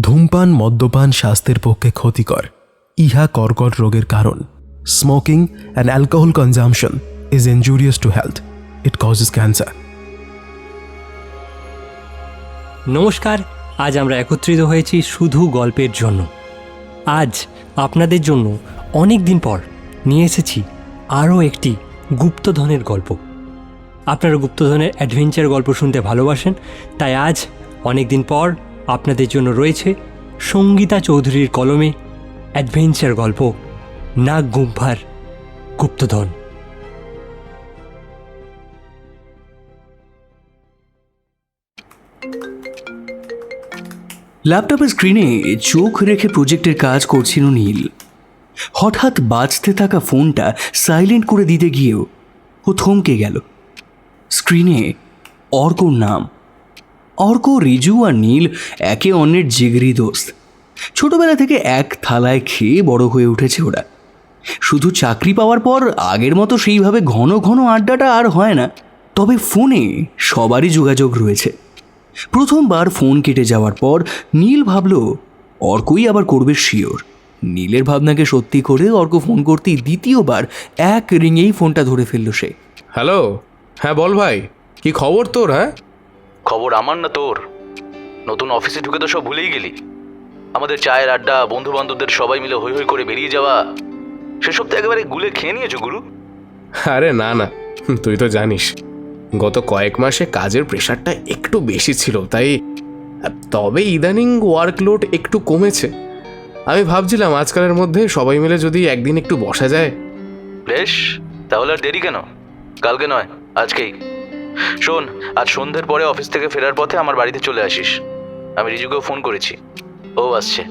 ধূমপান মদ্যপান স্বাস্থ্যের পক্ষে ক্ষতিকর। ইহা কর্কট রোগের কারণ। Smoking and alcohol consumption is injurious to health. It causes cancer. নমস্কার, আজ আমরা একত্রিত হয়েছি শুধু গল্পের জন্য। আজ আপনাদের জন্য অনেক দিন পর নিয়ে এসেছি আরও একটি গুপ্তধনের গল্প। আপনারা গুপ্তধনের অ্যাডভেঞ্চার গল্প শুনতে ভালোবাসেন, তাই আজ অনেক দিন পর আপনাদের জন্য রয়েছে সঙ্গীতা চৌধুরীর কলমে অ্যাডভেঞ্চার গল্প নাগ গুম্ফার গুপ্তধন। ল্যাপটপের স্ক্রিনে চোখ রেখে প্রজেক্টের কাজ করছিল নীল। হঠাৎ বাজতে থাকা ফোনটা সাইলেন্ট করে দিতে গিয়েও ও থমকে গেল। স্ক্রিনে অর্কর নাম। অর্ক, রিজু আর নীল একে অন্যের জিগরি দোস্ত। ছোটবেলা থেকে এক থালায় খেয়ে বড় হয়ে উঠেছে ওরা। শুধু চাকরি পাওয়ার পর আগের মতো সেইভাবে ঘন ঘন আড্ডাটা আর হয় না, তবে ফোনে সবারই যোগাযোগ রয়েছে। প্রথমবার ফোন কেটে যাওয়ার পর নীল ভাবল অর্কই আবার করবে শিওর। নীলের ভাবনাকে সত্যি করে অর্ক ফোন করতেই দ্বিতীয়বার এক রিংয়েই ফোনটা ধরে ফেলল সে। হ্যালো, হ্যাঁ বল ভাই, কি খবর তোর? হ্যাঁ, খবর আমার না তোর। নতুন অফিসে ঢুকে তো সব ভুলেই গেলি। আমাদের চায়ের আড্ডা, বন্ধু বান্ধবদের সবাই মিলে হৈ হৈ করে বেরিয়ে যাওয়া, সেসব তো একেবারে গুলে খেয়ে নিয়েছো গুরু। আরে না না, তুই তো জানিস গত কয়েক মাসে কাজের প্রেশারটা একটু বেশি ছিল, তাই তবে ইদানিং ওয়ার্কলোড একটু কমেছে। আমি ভাবছিলাম আজকালের মধ্যে সবাই মিলে যদি একদিন একটু বসা যায়। বেশ, তাহলে আর দেরি কেন? কালকে নয়, আজকেই। শোন, আজ সন্ধ্যের পরে অফিস থেকে ফেরার পথে আমার বাড়িতে চলে আসিস। আমি রিজুকেও ফোন করেছি, ও আসছে।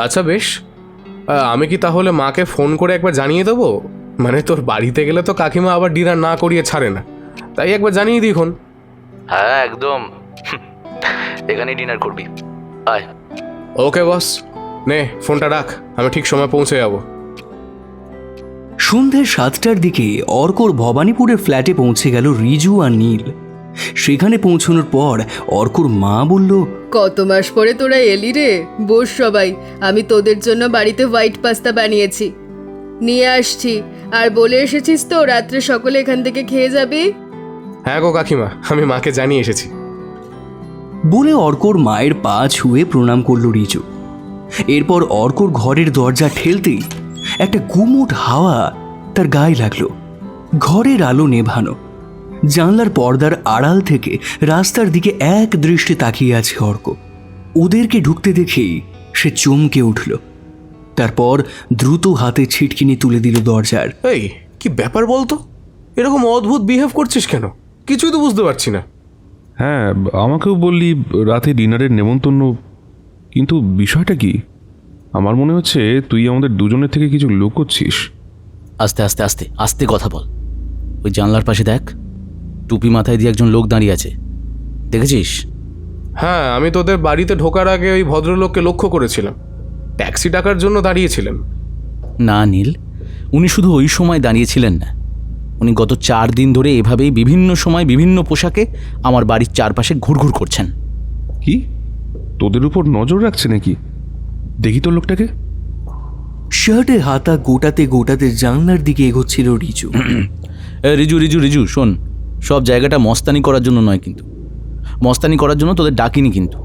আচ্ছা বেশ, আমি কি তাহলে মাকে ফোন করে একবার জানিয়ে দেবো? মানে তোর বাড়িতে গেলে তো কাকিমা আবার ডিনার না করিয়ে ছাড়ে না, তাই একবার জানিয়ে দিই এখন। হ্যাঁ একদম, এখানেই ডিনার করবি, আয়। ওকে বস, নে ফোনটা রাখ, আমি ঠিক সময় পৌঁছে যাবো। সন্ধ্যে 7টার দিকে অর্কর ভবানীপুরের ফ্ল্যাটে পৌঁছে গেল রিজু আর নীল। সেখানে পৌঁছানোর পর অর্কর মা বলল, কত মাস পরে তোরা এলি রে, বস সবাই। আমি তোদের জন্য বাড়িতে হোয়াইট পাস্তা বানিয়েছি, নিয়ে আসছি। আর বলে এসেছিস তো রাত্রে সকলে এখান থেকে খেয়ে যাবি। হ্যাঁ গো কাকিমা, আমি মাকে জানিয়ে এসেছি। বলে অর্কর মায়ের পা ছুঁয়ে প্রণাম করল রিজু। এরপর অর্কর ঘরের দরজা ঠেলতেই একটা গুমোট হাওয়া তার গায়ে লাগলো। ঘরের আলো নেভানো, জানলার পর্দার আড়াল থেকে রাস্তার দিকে এক দৃষ্টি তাকিয়ে আছে অর্ক। ওদেরকে ঢুকতে দেখেই সে চমকে উঠল। তারপর দ্রুত হাতে ছিটকিনি তুলে দিল দরজার। এই কি ব্যাপার বলতো, এরকম অদ্ভুত বিহেভ করছিস কেন? কিছুই তো বুঝতে পারছি না। হ্যাঁ, আমাকেও বললি রাতে ডিনারের নেমন্তন্ন, কিন্তু বিষয়টা কি? আমার মনে হচ্ছে তুই আমাদের দুজনের থেকে কিছু লুকোচ্ছিস। আস্তে আস্তে আস্তে আস্তে কথা বল। ওই জানলার পাশে দেখ, টুপি মাথায় দিয়ে একজন লোক দাঁড়িয়ে আছে, দেখেছিস? হ্যাঁ, আমি তোদের বাড়িতে ঢোকার আগে ওই ভদ্রলোককে লক্ষ্য করেছিলাম। ট্যাক্সি ডাকার জন্য দাঁড়িয়েছিলেন। না নীল, উনি শুধু ওই সময় দাঁড়িয়েছিলেন না, উনি গত 4 দিন ধরে এভাবেই বিভিন্ন সময় বিভিন্ন পোশাকে আমার বাড়ির চারপাশে ঘুরঘুর করছেন। কি, তোদের উপর নজর রাখছে নাকি? দেখি তো লোকটাকে। শার্টে হাতা গোটাতে গোটাতে জানলার দিকে এগোচ্ছিল রিজু। রিজু রিজু রিজু শোন, সব জায়গাটা মস্তানি করার জন্য নয়, কিন্তু মস্তানি করার জন্য তোদের ডাকিনি। কিন্তু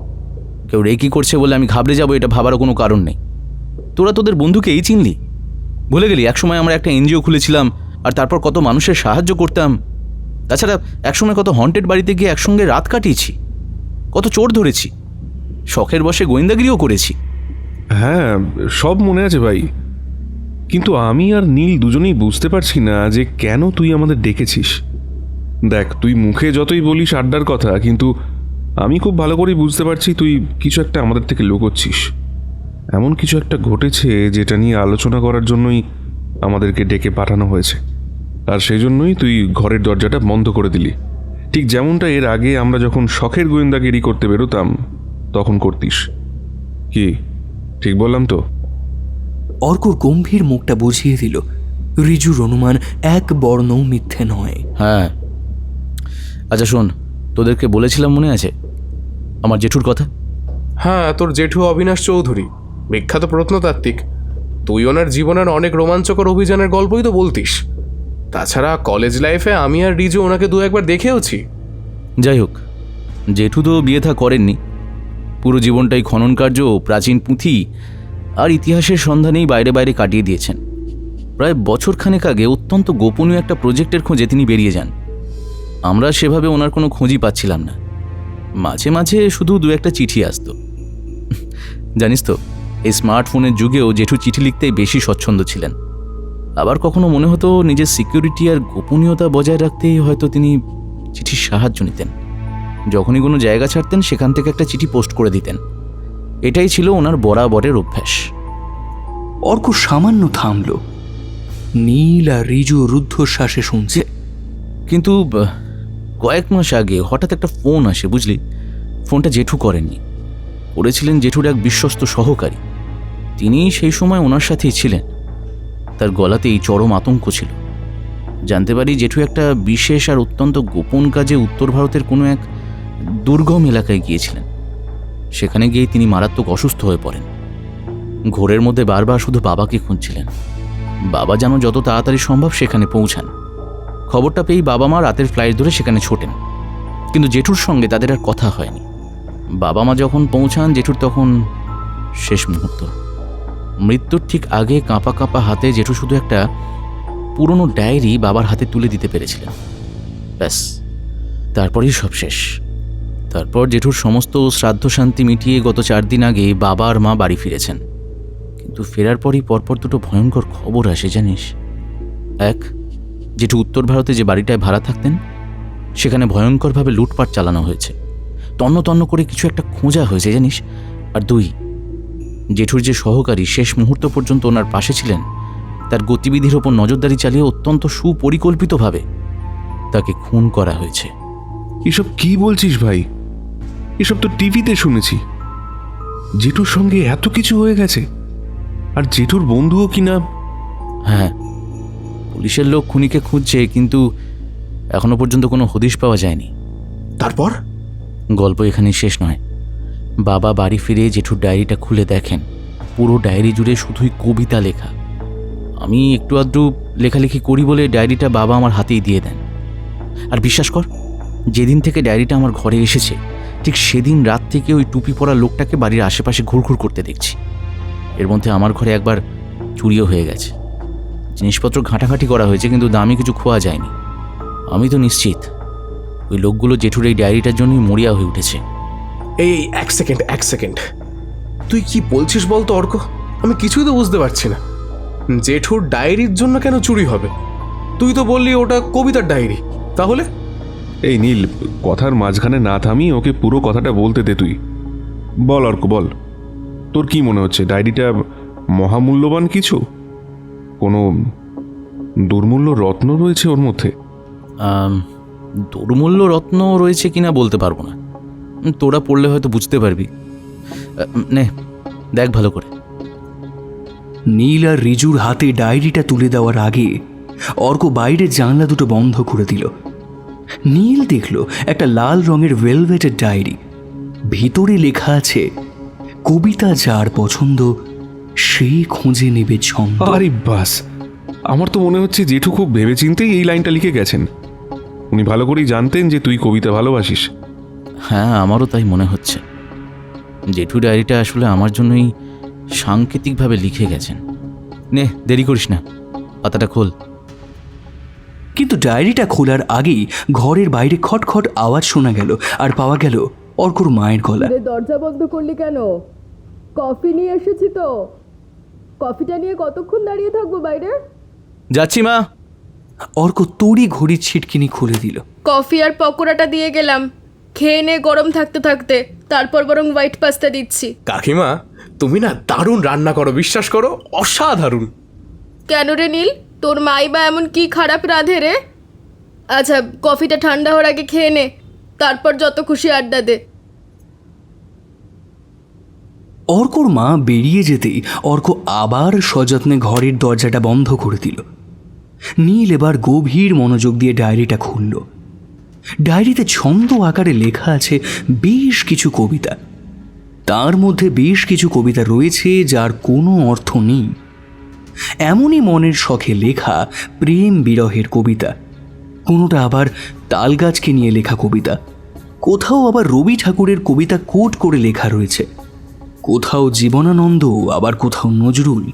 কেউ রেকি করছে বলে আমি ঘাবড়ে যাবো এটা ভাবারও কোনো কারণ নেই। তোরা তোদের বন্ধুকে এই চিনলি? ভুলে গেলি একসময় আমরা একটা এনজিও খুলেছিলাম, আর তারপর কত মানুষের সাহায্য করতাম। তাছাড়া একসময় কত হন্টেড বাড়িতে গিয়ে একসঙ্গে রাত কাটিয়েছি, কত চোর ধরেছি, শখের বসে গোয়েন্দাগিরিও করেছি। হ্যাঁ, সব মনে আছে ভাই, কিন্তু আমি আর নীল দুজনেই বুঝতে পারছি না যে কেন তুই আমাদের ডেকেছিস। দেখ, তুই মুখে যতই বলিস আড্ডার কথা, কিন্তু আমি খুব ভালো করেই বুঝতে পারছি তুই কিছু একটা আমাদের থেকে লুকোচ্ছিস। এমন কিছু একটা ঘটেছে যেটা নিয়ে আলোচনা করার জন্যই আমাদেরকে ডেকে পাঠানো হয়েছে, আর সেই জন্যই তুই ঘরের দরজাটা বন্ধ করে দিলি, ঠিক যেমনটা এর আগে আমরা যখন শখের গোয়েন্দাগিরি করতে বেরোতাম তখন করতিস। কি ঠিক বললাম তো? অর্কর গম্ভীর মুখটা বুঝিয়ে দিল রিজুর অনুমান এক বর্ণও মিথ্যে নয়। হ্যাঁ, আচ্ছা শোন, তোদেরকে বলেছিলাম মনে আছে আমার জেঠুর কথা? হ্যাঁ, তোর জেঠু অবিনাশ চৌধুরী, বিখ্যাত প্রত্নতাত্ত্বিক। তুই ওনার জীবনের অনেক রোমাঞ্চকর অভিযানের গল্পই তো বলতিস। তাছাড়া কলেজ লাইফে আমি আর রিজু ওনাকে দু একবার দেখেওছি। যাই হোক, জেঠু তো বিয়ে থা করেননি। পুরো জীবনটাই খনন কার্য, প্রাচীন পুঁথি আর ইতিহাসের সন্ধানেই বাইরে বাইরে কাটিয়ে দিয়েছেন। প্রায় বছরখানেক আগে অত্যন্ত গোপনীয় একটা প্রজেক্টের খোঁজে তিনি বেরিয়ে যান। আমরা সেভাবে ওনার কোনো খোঁজই পাচ্ছিলাম না। মাঝে মাঝে শুধু দু একটা চিঠি আসতো। জানিস তো, এই স্মার্টফোনের যুগেও জেঠু চিঠি লিখতেই বেশি স্বচ্ছন্দ ছিলেন। আবার কখনো মনে হতো নিজের সিকিউরিটি আর গোপনীয়তা বজায় রাখতেই হয়তো তিনি চিঠির সাহায্য নিতেন। যখনই কোনো জায়গা ছাড়তেন সেখান থেকে একটা চিঠি পোস্ট করে দিতেন। এটাই ছিল ওনার বরাবরের অভ্যাস। অর্ক সামান্য থামল। নীল আর রিজু রুদ্ধশ্বাসে শুনছে। কিন্তু কয়েক মাস আগে হঠাৎ একটা ফোন আসে, বুঝলি। ফোনটা জেঠু করেননি, করেছিলেন জেঠুর এক বিশ্বস্ত সহকারী। তিনি সেই সময় ওনার সাথেই ছিলেন। তার গলাতেই চরম আতঙ্ক ছিল। জানতে পারি জেঠু একটা বিশেষ আর অত্যন্ত গোপন কাজে উত্তর ভারতের কোনো এক দুর্গম এলাকায় গিয়েছিলেন। সেখানে গিয়ে তিনি মারাত্মক অসুস্থ হয়ে পড়েন। ঘোরের মধ্যে বারবার শুধু বাবাকে খুঁজছিলেন। বাবা যেন যত তাড়াতাড়ি সম্ভব সেখানে পৌঁছান। খবরটা পেয়েই বাবা মা রাতের ফ্লাইট ধরে সেখানে ছোটেন। কিন্তু জেঠুর সঙ্গে তাদের আর কথা হয়নি। বাবা মা যখন পৌঁছান, জেঠুর তখন শেষ মুহূর্ত। মৃত্যুর ঠিক আগে কাঁপা কাঁপা হাতে জেঠু শুধু একটা পুরনো ডায়েরি বাবার হাতে তুলে দিতে পেরেছিলেন। ব্যাস, তারপরেই সব শেষ। তারপর জেঠুর সমস্ত শ্রাদ্ধ শান্তি মিটিয়ে গত 4 দিন আগে বাবা আর মা বাড়ি ফিরেছেন। কিন্তু ফেরার পরই পরপর দুটো ভয়ঙ্কর খবর আসে, জানিস। এক, জেঠু উত্তর ভারতে যে বাড়িটায় ভাড়া থাকতেন সেখানে ভয়ঙ্করভাবে লুটপাট চালানো হয়েছে। তন্ন তন্ন করে কিছু একটা খোঁজা হয়েছে, জানিস। আর 2, জেঠুর যে সহকারী শেষ মুহূর্ত পর্যন্ত ওনার পাশে ছিলেন, তার গতিবিধির ওপর নজরদারি চালিয়ে অত্যন্ত সুপরিকল্পিতভাবে তাকে খুন করা হয়েছে। এসব কি বলছিস ভাই? এসব তো টিভিতে শুনেছি। জেঠুর সঙ্গে এত কিছু হয়ে গেছে? আর জেঠুর বন্ধুও কিনা? হ্যাঁ, পুলিশের লোক খুনিকে খুঁজছে, কিন্তু এখনো পর্যন্ত কোনো হদিশ পাওয়া যায়নি। তারপর গল্প এখানেই শেষ নয়। বাবা বাড়ি ফিরে জেঠুর ডায়েরিটা খুলে দেখেন, পুরো ডায়েরি জুড়ে শুধুই কবিতা লেখা। আমি একটু আধটু লেখালেখি করি বলে ডায়েরিটা বাবা আমার হাতেই দিয়ে দেন। আর বিশ্বাস কর, যেদিন থেকে ডায়েরিটা আমার ঘরে এসেছে ঠিক সেদিন রাত থেকে ওই টুপি পরা লোকটাকে বাড়ির আশেপাশে ঘুরঘুর করতে দেখছি। এর মধ্যে আমার ঘরে একবার চুরিও হয়ে গেছে। জিনিসপত্র ঘাঁটাঘাঁটি করা হয়েছে, কিন্তু দামি কিছু খোয়া যায়নি। আমি তো নিশ্চিত ওই লোকগুলো জেঠুর এই ডায়েরিটার জন্যই মরিয়া হয়ে উঠেছে। এই এক সেকেন্ড, তুই কি বলছিস বলতো অর্ক? আমি কিছুই তো বুঝতে পারছি না। জেঠুর ডায়েরির জন্য কেন চুরি হবে? তুই তো বললি ওটা কবিতার ডায়েরি। তাহলে এই নীল, কথার মাঝখানে না থামি ওকে পুরো কথাটা বলতে দে। তুই বল অর্ক, বল। তোর কি মনে হচ্ছে ডায়েরিটা মহামূল্যবান কিছু? কোনো দুর্মূল্য রত্ন রয়েছে ওর মধ্যে? দুর্মূল্য রত্ন রয়েছে কিনা বলতে পারবো না। তোরা পড়লে হয়তো বুঝতে পারবি। নে দেখ ভালো করে। নীল আর রিজুর হাতে ডায়েরিটা তুলে দেওয়ার আগে অর্ক বাইরের জানলা দুটো বন্ধ করে দিল। নীল দেখল একটা লাল রঙের ভেলভেটের ডায়েরি। ভিতরে লেখা আছে, কবিতা যার পছন্দ সে খুঁজে নেবে ছন্দ। আরে বাস, আমার তো মনে হচ্ছে জেঠু খুব ভেবেচিন্তেই এই লাইনটা লিখে গেছেন। উনি ভালো করেই জানতেন যে তুই কবিতা ভালোবাসিস। হ্যাঁ, আমারও তাই মনে হচ্ছে। জেঠু ডায়েরিটা আসলে আমার জন্যই সাংকেতিকভাবে লিখে গেছেন। নে, দেরি করিস না, পাতাটা খোল। কিন্তু ডায়েরিটা খোলার আগেই ঘরের বাইরে খটখট আওয়াজ শোনা গেল, আর পাওয়া গেল অর্কর মায়ের গলা। দরজা বন্ধ করলি কেন? কফি নিয়ে এসেছি তো। কফিটা নিয়ে কতক্ষণ দাঁড়িয়ে থাকবো বাইরে? যাচ্ছি মা। অর্ক তড়ি ঘড়ির ছিটকিনি খুলে দিল। কফি আর পকোড়াটা দিয়ে গেলাম, খেয়ে নে গরম থাকতে থাকতে। তারপর বরং হোয়াইট পাস্তা দিচ্ছি। কাকিমা, তুমি না দারুণ রান্না করো, বিশ্বাস করো, অসাধারণ। কেন রে নীল, তোর মাই বা এমন কি খারাপ রাঁধে রে? আচ্ছা, কফিটা ঠান্ডা হওয়ার আগে খেয়ে নে, তারপর যত খুশি আড্ডা দে। অর্কর মা বেরিয়ে যেতেই অর্ক আবার সযত্নে ঘরের দরজাটা বন্ধ করে দিল। নীল এবার গভীর মনোযোগ দিয়ে ডায়েরিটা খুলল। ডায়েরিতে ছন্দ আকারে লেখা আছে বেশ কিছু কবিতা। তার মধ্যে বেশ কিছু কবিতা রয়েছে যার কোনো অর্থ নেই। এমনই মনের শখে লেখা প্রেম বিরহের কবিতা, কোনোটা আবার তালগাছকে নিয়ে লেখা কবিতা, কোথাও আবার রবি ঠাকুরের কবিতা কোট করে লেখা রয়েছে, কোথাও জীবনানন্দ, আবার কোথাও নজরুল।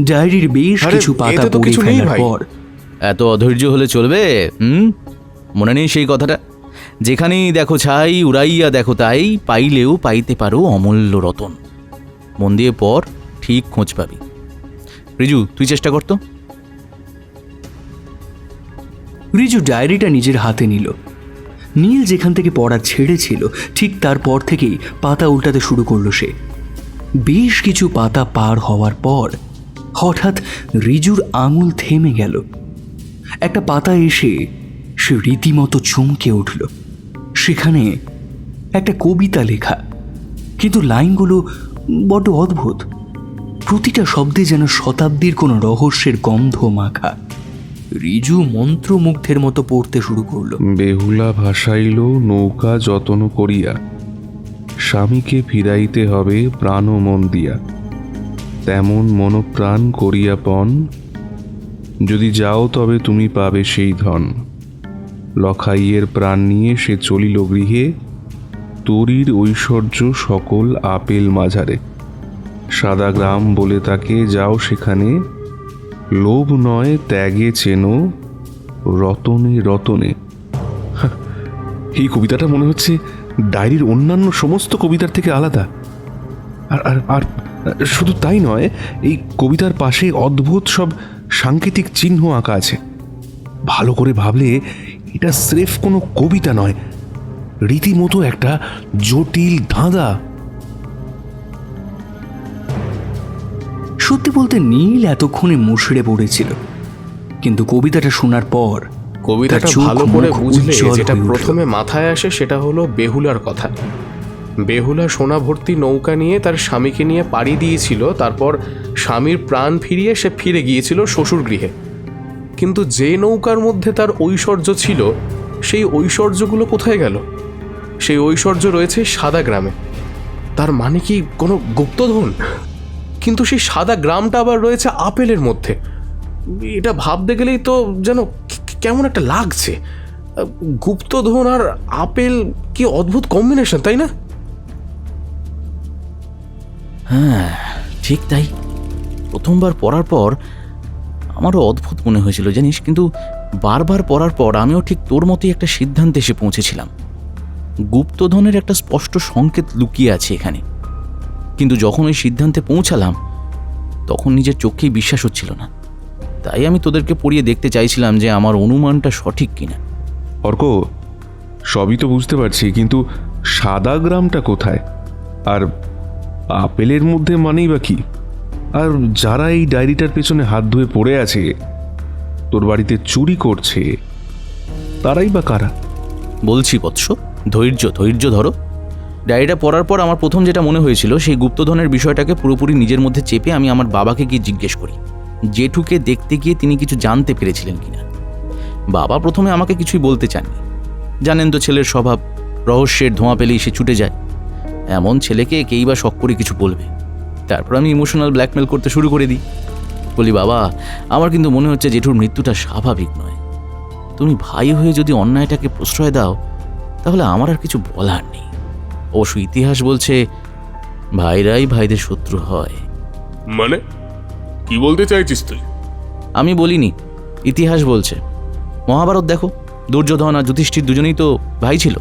ডায়েরির বেশ আরে, কিছু পাতা এতে তো পড়ে কিছু নেই ফেলার ভাই। পর এত অধৈর্য হলে চলবে? মনে নেই সেই কথাটা? যেখানেই দেখো ছাই, উড়াইয়া দেখো তাই, পাইলেও পাইতে পারো অমূল্য রতন। মন দিয়ে পর, ঠিক খোঁজ পাবি। রিজু, তুই চেষ্টা করতো। রিজু ডায়েরিটা নিজের হাতে নিল। নীল যেখান থেকে পড়া ছেড়েছিল ঠিক তারপর থেকেই পাতা উল্টাতে শুরু করলো সে। বেশ কিছু পাতা পার হওয়ার পর হঠাৎ রিজুর আঙুল থেমে গেল। একটা পাতা এসে সে রীতিমতো চমকে উঠল। সেখানে একটা কবিতা লেখা, কিন্তু লাইনগুলো বড্ড অদ্ভুত। প্রতিটা শব্দে যেন শতাব্দীর কোনো রহস্যের গন্ধ মাখা। রিজু মন্ত্রমুগ্ধের মতো পড়তে শুরু করলো। বেহুলা ভাসাইল নৌকা যতন করিয়া, স্বামীকে ফিরাইতে হবে প্রাণ ও মন দিয়া, তেমন মনপ্রাণ করিয়া পণ, যদি যাও তবে তুমি পাবে সেই ধন। লখাইয়ের প্রাণ নিয়ে সে চলিল গৃহে, তরীর ঐশ্বর্য সকল আপেল মাঝারে। সাদা গ্রাম বলে তাকে, যাও সেখানে, লোভ নয় ত্যাগে চেনো রতনে রতনে। হাহ, এই কবিতাটা মনে হচ্ছে ডায়েরির অন্যান্য সমস্ত কবিতার থেকে আলাদা। আর আর আর শুধু তাই নয়, এই কবিতার পাশে অদ্ভুত সব সাংকেতিক চিহ্ন আঁকা আছে। ভালো করে ভাবলে এটা স্রেফ কোনো কবিতা নয়, রীতিমতো একটা জটিল ধাঁধা। সত্যি বলতে নীল এতক্ষণে মুষড়ে পড়েছিল, কিন্তু কবিতাটা শোনার পর কবিতাটা তার চোখ ভালো করে মুখ বুঝলে উজ্জ্বল যেটা হয়ে উঠল। প্রথমে মাথায় আসে সেটা হলো বেহুলার কথা। বেহুলা সোনা ভর্তি নৌকা নিয়ে তার স্বামীকে নিয়ে পাড়ি দিয়েছিল, তারপর স্বামীর প্রাণ ফিরিয়ে সে ফিরে গিয়েছিল শ্বশুর গৃহে। কিন্তু যে নৌকার মধ্যে তার ঐশ্বর্য ছিল, সেই ঐশ্বর্যগুলো কোথায় গেল? সেই ঐশ্বর্য রয়েছে সাদা গ্রামে। তার মানে কি কোনো গুপ্তধন? কিন্তু সেই সাদা গ্রামটা আবার রয়েছে আপেলের মধ্যে। এটা ভাবতে গেলেই তো যেন কেমন একটা লাগছে। গুপ্তধন আর আপেল, কি অদ্ভুত কম্বিনেশন, তাই না? হ্যাঁ, ঠিক তাই। প্রথমবার পড়ার পর আমারও অদ্ভুত মনে হয়েছিল জানিস, কিন্তু বারবার পড়ার পর আমিও ঠিক তোর মতোই একটা সিদ্ধান্তে এসে পৌঁছেছিলাম। গুপ্তধনের একটা স্পষ্ট সংকেত লুকিয়ে আছে এখানে। কিন্তু যখন ওই সিদ্ধান্তে পৌঁছালাম তখন নিজের চোখেই বিশ্বাস হচ্ছিল না। তাই আমি তোদেরকে পড়িয়ে দেখতে চাইছিলাম যে আমার অনুমানটা সঠিক কিনা। অর্ক, সবই তো বুঝতে পারছি, কিন্তু সাদা গ্রামটা কোথায়? আর আপেলের মধ্যে মানেই বা কি? আর যারা এই ডায়েরিটার পেছনে হাত ধুয়ে পড়ে আছে, তোর বাড়িতে চুরি করছে, তারাই বা কারা? বলছি বৎস, ধৈর্য ধৈর্য ধরো। ডায়েরিটা পড়ার পর আমার প্রথম যেটা মনে হয়েছিল, সেই গুপ্তধনের বিষয়টাকে পুরোপুরি নিজের মধ্যে চেপে আমি আমার বাবাকে গিয়ে জিজ্ঞেস করি জেঠুকে দেখতে গিয়ে তিনি কিছু জানতে পেরেছিলেন কিনা। বাবা প্রথমে আমাকে কিছুই বলতে চাননি। জানেন তো ছেলের স্বভাব, রহস্যের ধোঁয়া পেলেই সে ছুটে যায়। এমন ছেলেকে কেই বা শখ করে কিছু বলবে। তারপর আমি ইমোশনাল ব্ল্যাকমেল করতে শুরু করে দিই। বলি, বাবা, আমার কিন্তু মনে হচ্ছে জেঠুর মৃত্যুটা স্বাভাবিক নয়। তুমি ভাই হয়ে যদি অন্যায়টাকে প্রশ্রয় দাও তাহলে আমার আর কিছু বলার নেই। অবশ্য ইতিহাস বলছে ভাইরাই ভাইদের শত্রু হয়। মানে কি বলতে চাইছিস তুই? আমি বলিনি, ইতিহাস বলছে। মহাভারত দেখো, দুর্যোধন আর যুধিষ্ঠির দুজনেই তো ভাই ছিল।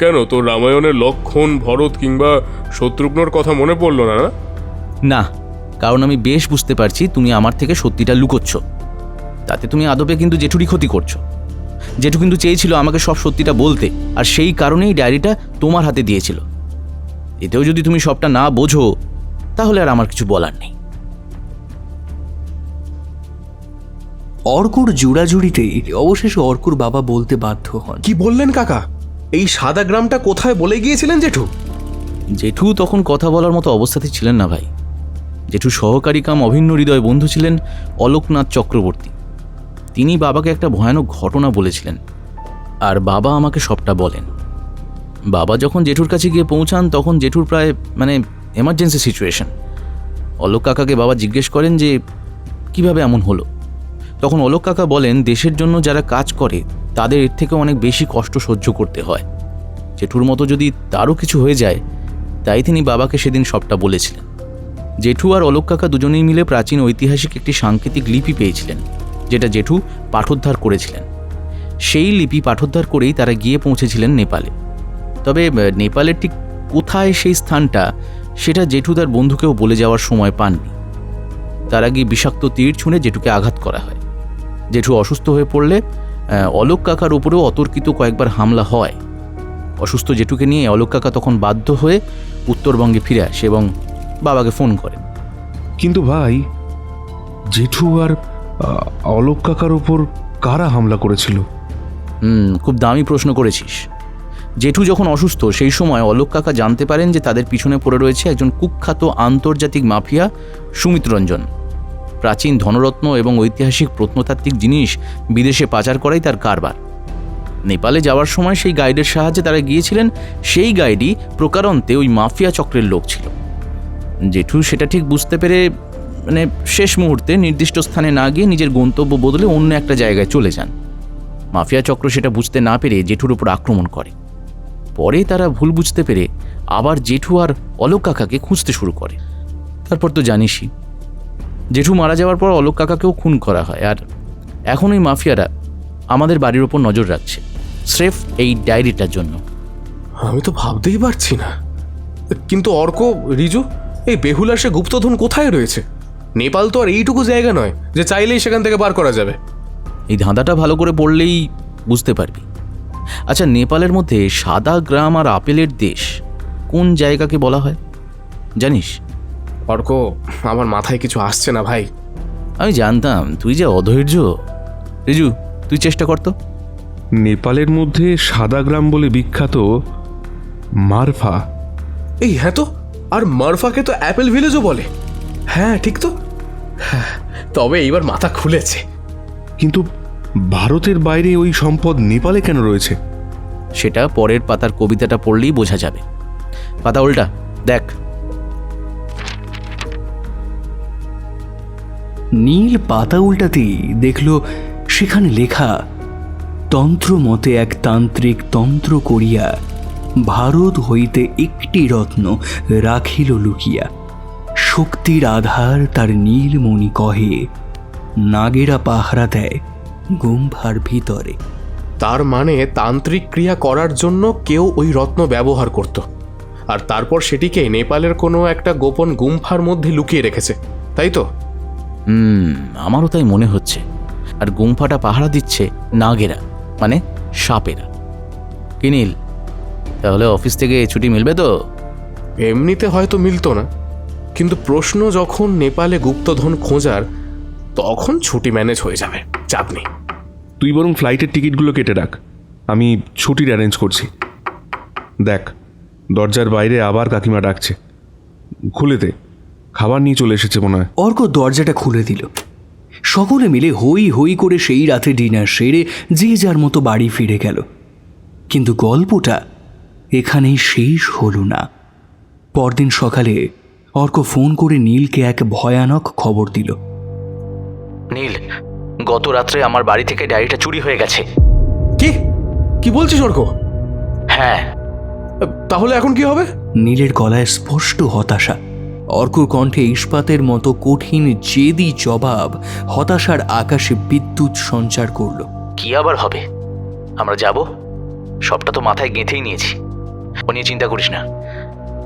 কেন তোর রামায়ণের লক্ষণ, ভরত কিংবা শত্রুঘ্নর কথা মনে পড়লো না? না, কারণ আমি বেশ বুঝতে পারছি তুমি আমার থেকে সত্যিটা লুকোচ্ছ। তাতে তুমি আদপে কিন্তু জেঠুরই ক্ষতি করছো। জেঠু কিন্তু চেয়েছিল আমাকে সব সত্যিটা বলতে, আর সেই কারণেই ডায়েরিটা তোমার হাতে দিয়েছিল। এতেও যদি তুমি সবটা না বোঝো তাহলে আর আমার কিছু বলার নেই। অর্কুর জোড়াজুড়িতে অবশেষে অর্কুর বাবা বলতে বাধ্য হন। কি বললেন কাকা? এই সাদা গ্রামটা কোথায় বলে গিয়েছিলেন জেঠু? জেঠু তখন কথা বলার মতো অবস্থাতে ছিলেন না ভাই। জেঠু সহকারী কাম অভিন্ন হৃদয় বন্ধু ছিলেন অলোকনাথ চক্রবর্তী। তিনি বাবাকে একটা ভয়ানক ঘটনা বলেছিলেন, আর বাবা আমাকে সবটা বলেন। বাবা যখন জেঠুর কাছে গিয়ে পৌঁছান তখন জেঠুর প্রায় এমার্জেন্সি সিচুয়েশন। অলোক কাকাকে বাবা জিজ্ঞেস করেন যে কিভাবে এমন হলো। তখন অলোক কাকা বলেন দেশের জন্য যারা কাজ করে তাদের এর থেকে অনেক বেশি কষ্ট সহ্য করতে হয়। জেঠুর মতো যদি তারও কিছু হয়ে যায়, তাই তিনি বাবাকে সেদিন সবটা বলেছিলেন। জেঠু আর অলোক কাকা দুজনেই মিলে প্রাচীন ঐতিহাসিক একটি সাংকেতিক লিপি পেয়েছিলেন, যেটা জেঠু পাঠোদ্ধার করেছিলেন। সেই লিপি পাঠোদ্ধার করেই তারা গিয়ে পৌঁছেছিলেন নেপালে। তবে নেপালের ঠিক কোথায় সেই স্থানটা, সেটা জেঠু তার বন্ধুকেও বলে যাওয়ার সময় পাননি। তার আগে বিষাক্ত তীর ছুঁড়ে জেঠুকে আঘাত করা হয়। জেঠু অসুস্থ হয়ে পড়লে অলোক কাকার উপরেও অতর্কিত কয়েকবার হামলা হয়। অসুস্থ জেঠুকে নিয়ে অলোক কাকা তখন বাধ্য হয়ে উত্তরবঙ্গে ফিরে আসে এবং বাবাকে ফোন করেন। কিন্তু ভাই, জেঠু আর অলোক কাকার ওপর কারা হামলা করেছিল? খুব দামি প্রশ্ন করেছিস। জেঠু যখন অসুস্থ সেই সময় অলোক কাকা জানতে পারেন যে তাদের পিছনে পড়ে রয়েছে একজন কুখ্যাত আন্তর্জাতিক মাফিয়া, সুমিত রঞ্জন। প্রাচীন ধনরত্ন এবং ঐতিহাসিক প্রত্নতাত্ত্বিক জিনিস বিদেশে পাচার করাই তার কারবার। নেপালে যাওয়ার সময় সেই গাইডের সাহায্যে তারা গিয়েছিলেন। সেই গাইডই প্রকারান্তে ওই মাফিয়া চক্রের লোক ছিল। জেঠু সেটা ঠিক বুঝতে পেরে শেষ মুহূর্তে নির্দিষ্ট স্থানে না গিয়ে নিজের গন্তব্য বদলে অন্য একটা জায়গায় চলে যান। মাফিয়া চক্র সেটা বুঝতে না পেরে জেঠুর উপর আক্রমণ করে। পরে তারা ভুল বুঝতে পেরে আবার জেঠু আর অলোক কাকাকে খুঁজতে শুরু করে। তারপর তো জানিসই, জেঠু মারা যাওয়ার পর অলোক কাকাকেও খুন করা হয়। আর এখন ওই মাফিয়ারা আমাদের বাড়ির ওপর নজর রাখছে, স্রেফ এই ডায়েরিটার জন্য। আমি তো ভাবতেই পারছি না। কিন্তু অর্ক, রিজু, এই বেহুলাসে গুপ্তধন কোথায় রয়েছে? নেপাল তো আর এইটুকু জায়গা নয় যে চাইলেই সেখান থেকে বার করা যাবে। এই ধাঁধাটা ভালো করে পড়লেই বুঝতে পারবি। আচ্ছা, নেপালের মধ্যে সাদা গ্রাম আর আপেলের দেশ কোন জায়গাকে বলা হয় জানিস? অর্ক, আমার মাথায় কিছু আসছে না ভাই। আমি জানতাম তুই যে অধৈর্য। রিজু, তুই চেষ্টা কর তো। নেপালের মধ্যে সাদা গ্রাম বলে বিখ্যাত মারফা। এই হ্যাঁ তো, আর মারফাকে তো অ্যাপেল ভিলেজও বলে। হ্যাঁ ঠিক তো। হ্যাঁ, তবে এইবার মাথা খুলেছে। কিন্তু ভারতের বাইরে ওই সম্পদ নেপালে কেন রয়েছে? সেটা পরের পাতার কবিতাটা পড়লেই বোঝা যাবে। পাতা উল্টা দেখ। নীল পাতা উল্টাতেই দেখল সেখানে লেখা, তন্ত্র মতে এক তান্ত্রিক তন্ত্র করিয়া ভারত হইতে একটি রত্ন রাখিল লুকিয়া, শক্তির আধার তার নীলমণি কহে, নাগেরা পাহারা দেয় গুম্ফার ভিতরে। তার মানে তান্ত্রিক ক্রিয়া করার জন্য কেউ ওই রত্ন ব্যবহার করত, আর তারপর সেটিকে নেপালের কোনো একটা গোপন গুম্ফার মধ্যে লুকিয়ে রেখেছে, তাই তো? আমারও তাই মনে হচ্ছে। আর গুম্ফাটা পাহারা দিচ্ছে নাগেরা, মানে সাপেরা। কি নীল, তাহলে অফিস থেকে ছুটি মিলবে তো? এমনিতে হয়তো মিলতো না, কিন্তু প্রশ্ন যখন নেপালে গুপ্তধন খোঁজার, তখন ছুটি ম্যানেজ হয়ে যাবে, চাপ নেই। তুই বরং ফ্লাইটের টিকিটগুলো কেটে রাখ, আমি ছুটির অ্যারেঞ্জ করছি। দেখ, দরজার বাইরে আবার কাকিমা ডাকছে, খুলে দে, খাবার নিয়ে চলে এসেছে মনে হয়। অর্ক দরজাটা খুলে দিল। সকলে মিলে হই হই করে সেই রাতে ডিনার সেরে যে যার মতো বাড়ি ফিরে গেল। কিন্তু গল্পটা এখানেই শেষ হলো না। পরদিন সকালে অর্ক ফোন করে নীলকে এক ভয়ানক খবর দিল। নীল, গত রাত্রে আমার বাড়ি থেকে ডায়েরিটা চুরি হয়ে গেছে। কি কি বলছিস অর্ক? হ্যাঁ। তাহলে এখন কি হবে? নীলের গলায় স্পষ্ট হতাশা। অর্কর কণ্ঠে ইস্পাতের মতো কঠিন জেদি জবাব হতাশার আকাশে বিদ্যুৎ সঞ্চার করল। কি আবার হবে? আমরা যাব, সবটা তো মাথায় গেঁথেই নিয়েছি, ও নিয়ে চিন্তা করিস না।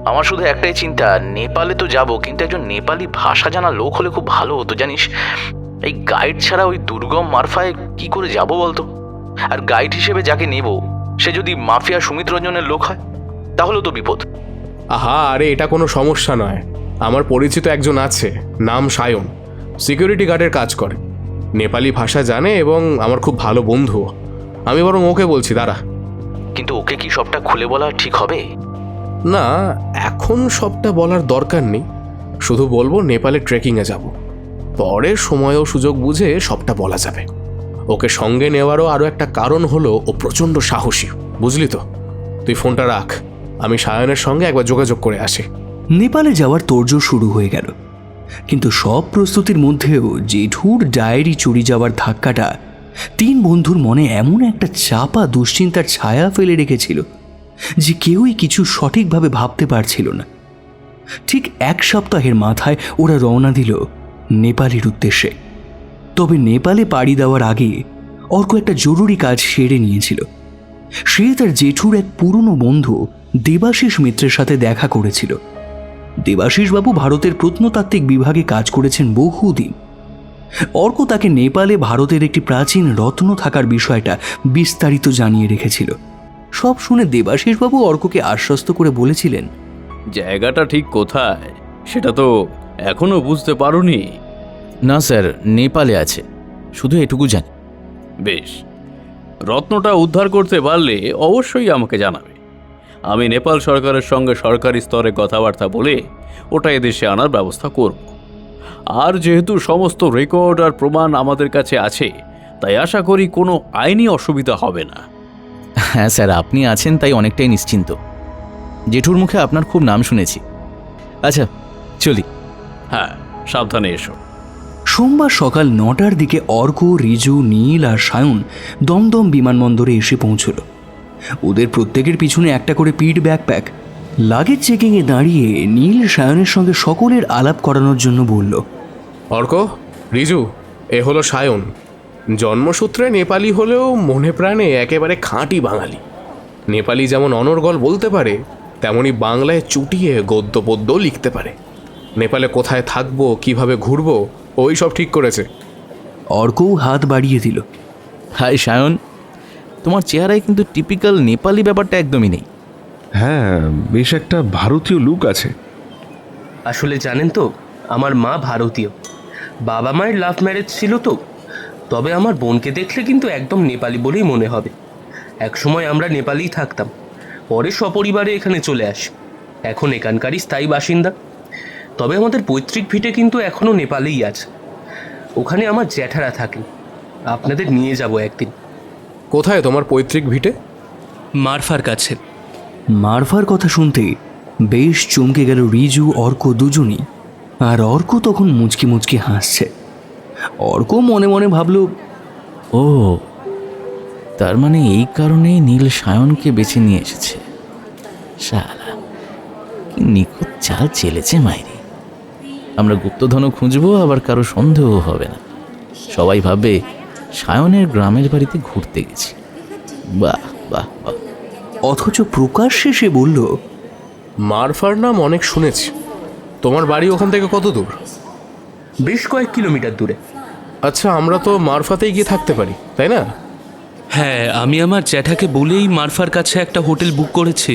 আমার শুধু একটাই চিন্তা, নেপালে তো যাব, কিন্তু একজন নেপালি ভাষা জানা লোক হলে খুব ভালো হতো জানিস। এই গাইড ছাড়া ওই দুর্গম মারফায় কি করে যাব বলতো? আর গাইড হিসেবে যাকে নেব সে যদি মাফিয়া সুমিত রঞ্জনের লোক হয়, তাহলেও তো বিপদ। আহা, আরে এটা কোনো সমস্যা নয়। আমার পরিচিত একজন আছে, নাম সায়ন, সিকিউরিটি গার্ডের কাজ করে, নেপালি ভাষা জানে এবং আমার খুব ভালো বন্ধু। আমি বরং ওকে বলছি, দাঁড়া। কিন্তু ওকে কি সবটা খুলে বলা ঠিক হবে? না, এখন সবটা বলার দরকার নেই, শুধু বলবো নেপালে ট্রেকিংয়ে যাব, পরে সময় ও সুযোগ বুঝে সবটা বলা যাবে। ওকে সঙ্গে নেওয়ারও আরও একটা কারণ হলো ও প্রচণ্ড সাহসী, বুঝলি তো? তুই ফোনটা রাখ, আমি সায়নের সঙ্গে একবার যোগাযোগ করে আসি। নেপালে যাওয়ার তোড়জোড় শুরু হয়ে গেল, কিন্তু সব প্রস্তুতির মধ্যেও জেঠুর ডায়েরি চুরি যাওয়ার ধাক্কাটা তিন বন্ধুর মনে এমন একটা চাপা দুশ্চিন্তার ছায়া ফেলে রেখেছিল যে কেউই কিছু সঠিকভাবে ভাবতে পারছিল না। ঠিক এক সপ্তাহের মাথায় ওরা রওনা দিল নেপালের উদ্দেশ্যে। তবে নেপালে পাড়ি দেওয়ার আগে অর্ক একটা জরুরি কাজ সেরে নিয়েছিল। সে তার জেঠুর এক পুরনো বন্ধু দেবাশিস মিত্রের সাথে দেখা করেছিল। দেবাশিসবাবু ভারতের প্রত্নতাত্ত্বিক বিভাগে কাজ করেছেন বহুদিন। অর্ক তাকে নেপালে ভারতের একটি প্রাচীন রত্ন থাকার বিষয়টা বিস্তারিত জানিয়ে রেখেছিল। সব শুনে দেবাশিসবাবু অর্ককে আশ্বস্ত করে বলেছিলেন, জায়গাটা ঠিক কোথায় সেটা তো এখনো বুঝতে পারোনি। না স্যার, নেপালে আছে, শুধু এটুকু জানি। বেশ, রত্নটা উদ্ধার করতে পারলে অবশ্যই আমাকে জানাবে। আমি নেপাল সরকারের সঙ্গে সরকারি স্তরে কথাবার্তা বলে ওটা এদেশে আনার ব্যবস্থা করব। আর যেহেতু সমস্ত রেকর্ড আর প্রমাণ আমাদের কাছে আছে, তাই আশা করি কোনো আইনি অসুবিধা হবে না। হ্যাঁ স্যার, আপনি আছেন তাই অনেকটাই নিশ্চিন্ত। জেঠুর মুখে আপনার খুব নাম শুনেছি। আচ্ছা, চলি। হ্যাঁ, সাবধানে এসো। সোমবার সকাল 9টার দিকে অর্ক, রিজু, নীল আর সায়ন দমদম বিমানবন্দরে এসে পৌঁছল। ওদের প্রত্যেকের পিছনে একটা করে পিট ব্যাকপ্যাক। লাগেজ চেকিংয়ে দাঁড়িয়ে নীল সায়নের সঙ্গে সকলের আলাপ করানোর জন্য বলল, অর্ক, রিজু, এ হলো সায়ন। জন্মসূত্রে নেপালি হলেও মনে প্রাণে একেবারে খাঁটি বাঙালি। নেপালি যেমন অনর্গল বলতে পারে, তেমনি বাংলায় চুটিয়ে গদ্য পদ্য লিখতে পারে। নেপালে কোথায় থাকবো, কিভাবে ঘুরবো, ওই সব ঠিক করেছে। অর্কও হাত বাড়িয়ে দিল। হাই সায়ন, তোমার চেহারায় কিন্তু টিপিক্যাল নেপালি ব্যাপারটা একদমই নেই। হ্যাঁ, বেশ একটা ভারতীয় লুক আছে। আসলে জানেন তো, আমার মা ভারতীয়, বাবা মায়ের লাভ ম্যারেজ ছিল তো। তবে আমার বোনকে দেখলে কিন্তু একদম নেপালি বলেই মনে হবে। একসময় আমরা নেপালেই থাকতাম, পরে সপরিবারে এখানে চলে আসি। এখন এখানকারই স্থায়ী বাসিন্দা। তবে আমাদের পৈতৃক ভিটে কিন্তু এখনও নেপালেই আছে। ওখানে আমার জ্যাঠারা থাকেন। আপনাদের নিয়ে যাব একদিন। কোথায় তোমার পৈতৃক ভিটে? মারফার কাছে। মারফার কথা শুনতে বেশ চমকে গেল রিজু, অর্ক দুজনই। আর অর্ক তখন মুচকি মুচকি হাসছে। অর্ক মনে মনে ভাবল, ও, তার মানে এই কারণেই নীল সায়নকে বেছে নিয়ে এসেছে। শালা, কি নিখুঁত চাল চেলেছে মাইরি। আমরা গুপ্তধনও খুঁজবো, আবার কারো সন্দেহ হবে না। সবাই ভাববে সায়নের গ্রামের বাড়িতে ঘুরতে গেছি। বাহ বাহ বাহ। অথচ প্রকাশ্যে সে বলল, মারফার নাম অনেক শুনেছি। তোমার বাড়ি ওখান থেকে কত দূর? বেশ কয়েক কিলোমিটার দূরে। আচ্ছা, আমরা তো মারফাতেই গিয়ে থাকতে পারি, তাই না? হ্যাঁ, আমি আমার জ্যাঠাকে বলেই মারফার কাছে একটা হোটেল বুক করেছি।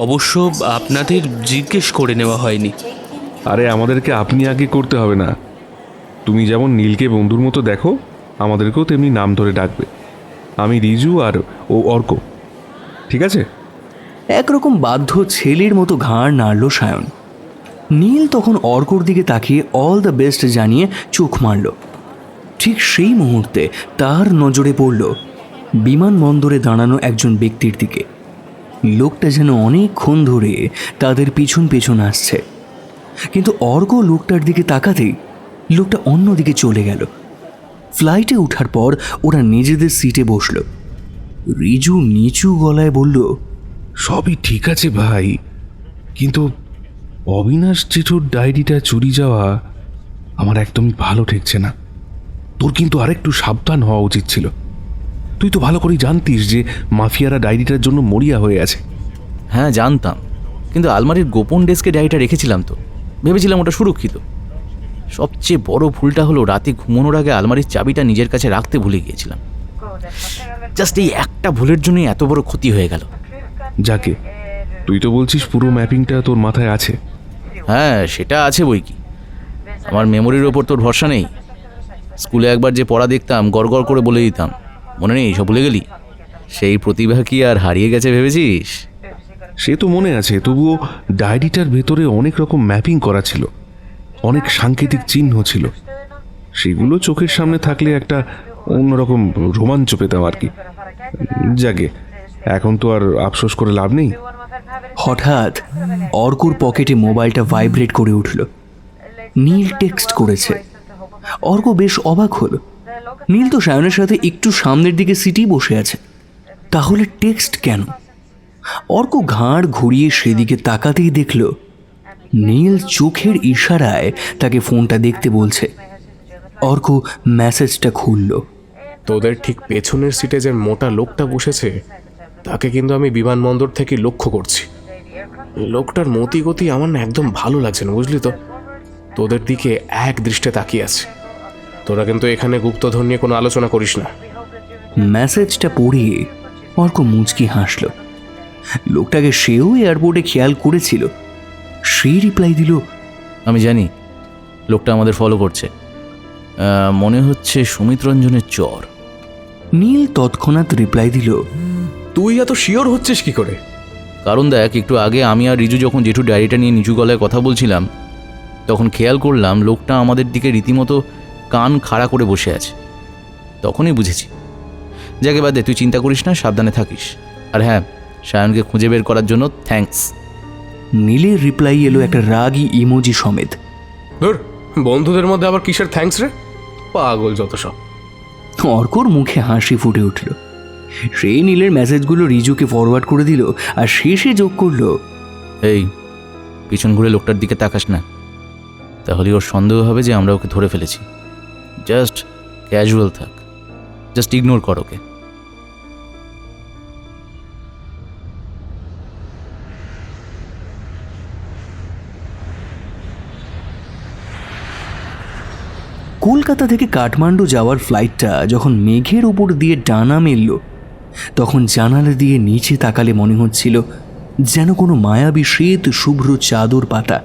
অবশ্য আপনাদের জিজ্ঞেস করে নেওয়া হয়নি। আরে, আমাদেরকে আপনি আগে করতে হবে না। তুমি যেমন নীলকে বন্ধুর মতো দেখো, আমাদেরকেও তেমনি নাম ধরে ডাকবে। আমি রিজু আর ও অর্ক, ঠিক আছে? একরকম বাধ্য ছেলের মতো ঘাড় নাড়ল সায়ন। নীল তখন অর্কর দিকে তাকিয়ে অল দ্য বেস্ট জানিয়ে চোখ মারল। ঠিক সেই মুহূর্তে তার নজরে পড়ল বিমানবন্দরে দাঁড়ানো একজন ব্যক্তির দিকে। লোকটা যেন অনেকক্ষণ ধরে তাদের পিছন পেছন আসছে, কিন্তু অর্ক লোকটার দিকে তাকাতেই লোকটা অন্যদিকে চলে গেল। ফ্লাইটে ওঠার পর ওরা নিজেদের সিটে বসল। রিজু নিচু গলায় বলল, সবই ঠিক আছে ভাই, কিন্তু অবিনাশ জেঠুর ডায়েরিটা চুরি যাওয়া আমার একদমই ভালো ঠেকছে না। তোর কিন্তু আরেকটু সাবধান হওয়া উচিত ছিল। তুই তো ভালো করেই জানতিস যে মাফিয়ারা ডায়েরিটার জন্য মরিয়া হয়ে আছে। হ্যাঁ জানতাম, কিন্তু আলমারির গোপন ডেস্কে ডায়েরিটা রেখেছিলাম তো, ভেবেছিলাম ওটা সুরক্ষিত। সবচেয়ে বড় ভুলটা হলো রাতে ঘুমানোর আগে আলমারির চাবিটা নিজের কাছে রাখতে ভুলে গিয়েছিলাম। জাস্ট এই একটা ভুলের জন্যই এত বড় ক্ষতি হয়ে গেল। যাকে, তুই তো বলছিস পুরো ম্যাপিংটা তোর মাথায় আছে। হ্যাঁ, সেটা আছে বই কি। আমার মেমোরির ওপর তোর ভরসা নেই? স্কুলে একবার যে পড়া দেখতাম গড় গড় করে বলে দিতাম, মনে নেই? সব ভুলে গেলি? সেই প্রতিভা কি আর হারিয়ে গেছে ভেবেছিস? সে তো মনে আছে, তবুও ডায়েরিটার ভেতরে অনেক রকম ম্যাপিং করা ছিল, অনেক সাংকেতিক চিহ্ন ছিল। সেগুলো চোখের সামনে থাকলে একটা অন্যরকম রোমাঞ্চ পেতাম আর কি। যাকে, এখন তো আর আফসোস করে লাভ নেই। হঠাৎ অর্কর পকেটে মোবাইলটা ভাইব্রেট করে উঠল। নীল টেক্সট করেছে। অর্ক বেশ অবাক হলো। নীল তো সায়নের সাথে একটু সামনের দিকে সিটেই বসে আছে, তাহলে টেক্সট কেন? অর্ক ঘাড় ঘুরিয়ে সেদিকে তাকাতেই দেখল নীল চোখের ইশারায় তাকে ফোনটা দেখতে বলছে। অর্ক মেসেজটা খুলল। তোদের ঠিক পেছনের সিটে যে মোটা লোকটা বসেছে তাকে কিন্তু আমি বিমানবন্দর থেকে লক্ষ্য করছি। লোকটার মতি গতি আমার না একদম ভালো লাগছে না, বুঝলি তো? তোদের দিকে এক দৃষ্টে তাকিয়ে আছে। তোরা কিন্তু এখানে গুপ্তধন নিয়ে কোনো আলোচনা করিস না। মেসেজটা পড়িয়ে অর্ক মুচকি হাসল। লোকটাকে সেও এয়ারপোর্টে খেয়াল করেছিল। সেই রিপ্লাই দিল, আমি জানি লোকটা আমাদের ফলো করছে। মনে হচ্ছে সুমিত রঞ্জনের চর। নীল তৎক্ষণাৎ রিপ্লাই দিল, তুই এত শিওর হচ্ছিস কি করে? কারণ দেখ, একটু আগে আমি আর রিজু যখন জেঠু ডায়েরিটা নিয়ে নিচু গলায় কথা বলছিলাম, তখন খেয়াল করলাম লোকটা আমাদের দিকে রীতিমতো কান খাড়া করে বসে আছে। তখনই বুঝেছি। যাকে বাদে, তুই চিন্তা করিস না, সাবধানে থাকিস। আর হ্যাঁ, সায়নকে খুঁজে বের করার জন্য থ্যাঙ্কস। নীলের রিপ্লাই এলো একটা রাগী ইমোজি সমেত। ধর, বন্ধুদের মধ্যে আবার কিসের থ্যাঙ্কস রে? পাগল যত সব। অর্কর মুখে হাসি ফুটে উঠল। সেই নীলের মেসেজগুলো রিজুকে ফরওয়ার্ড করে দিল আর শেষে যোগ করল, এই পিছন ঘুরে লোকটার দিকে তাকাস না, তাহলে ওর সন্দেহ হবে যে আমরা ওকে ধরে ফেলেছি। জাস্ট ক্যাজুয়াল থাক, জাস্ট ইগনোর কর ওকে। কলকাতা থেকে কাঠমান্ডু যাওয়ার ফ্লাইটটা যখন মেঘের উপর দিয়ে ডানা মেলল, তখন জানালা দিয়ে নিচে তাকালে মনে হচ্ছিল যেন কোনো মায়াবী শ্বেত শুভ্র চাদর পাতা।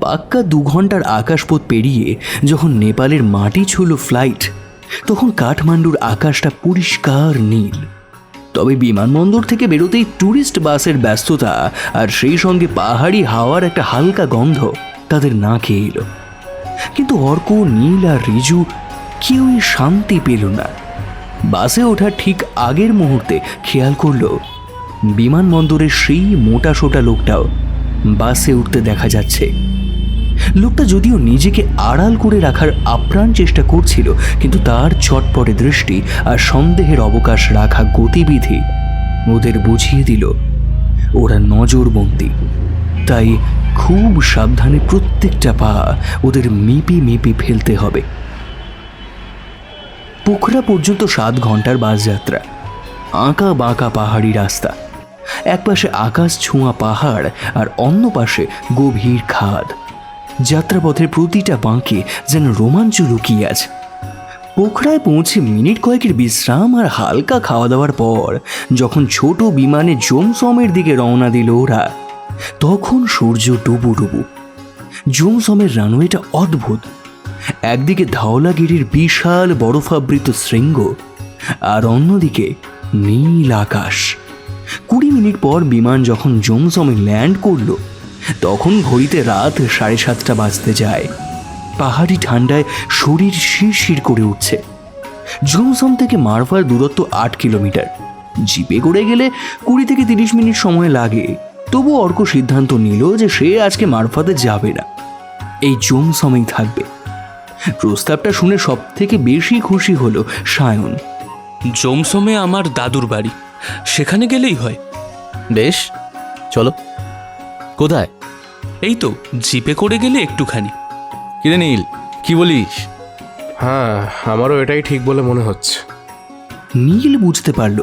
পাক্কা 2 ঘন্টার আকাশপথ পেরিয়ে যখন নেপালের মাটি ছুঁল ফ্লাইট, তখন কাঠমান্ডুর আকাশটা পরিষ্কার নীল। তবে বিমানবন্দর থেকে বেরোতেই ট্যুরিস্ট বাসের ব্যস্ততা আর সেই সঙ্গে পাহাড়ি হাওয়ার একটা হালকা গন্ধ তাদের নাকে এলো। কিন্তু অর্ক, নীল আর রিজু কেউই শান্তি পেল না। বাসে ওঠার ঠিক আগের মুহূর্তে খেয়াল করলো বিমানবন্দরের সেই মোটা সোটা লোকটাও বাসে উঠতে দেখা যাচ্ছে। লোকটা যদিও নিজেকে আড়াল করে রাখার আপ্রাণ চেষ্টা করছিল, কিন্তু তার চটপটে দৃষ্টি আর সন্দেহের অবকাশ রাখা গতিবিধি ওদের বুঝিয়ে দিল ওরা নজরবন্দি। তাই খুব সাবধানে প্রত্যেকটা পা ওদের মেপে মেপে ফেলতে হবে। পোখরা পর্যন্ত 7 ঘন্টার বাস যাত্রা। আঁকা বাঁকা পাহাড়ি রাস্তা, একপাশে আকাশ ছোঁয়া পাহাড় আর অন্য পাশে গভীর খাদ। যাত্রাপথের প্রতিটা বাঁকে যেন রোমাঞ্চ লুকিয়ে আছে। পোখরায় পৌঁছে মিনিট কয়েকের বিশ্রাম আর হালকা খাওয়া দাওয়ার পর যখন ছোট বিমানে জমসমের দিকে রওনা দিল ওরা, তখন সূর্য ডুবু ডুবু। জমসমের রানওয়েটা অদ্ভুত। একদিকে ধওলাগিরির বিশাল বরফাবৃত শৃঙ্গ আর অন্যদিকে নীল আকাশ। 20 মিনিট পর বিমান যখন জমসমে ল্যান্ড করল, তখন ঘড়িতে রাত 7:30 বাজতে যায়। পাহাড়ি ঠান্ডায় শরীর শিরশির করে উঠছে। জমসম থেকে মারফার দূরত্ব 8 কিলোমিটার। জিপে করে গেলে 20 থেকে 30 মিনিট সময় লাগে। তবু অর্ক সিদ্ধান্ত নিল যে সে আজকে মারফাতে যাবে না, এই জমসমেই থাকবে। প্রস্তাবটা শুনে সব থেকে বেশি খুশি হলো সায়ন। জমসমে আমার দাদুর বাড়ি, সেখানে গেলেই হয়। বেশ, চলো। কোথায়? এই তো জিপে করে গেলে একটুখানি। কিরে নীল, কি বলিস? হ্যাঁ, আমারও এটাই ঠিক বলে মনে হচ্ছে। নীল বুঝতে পারল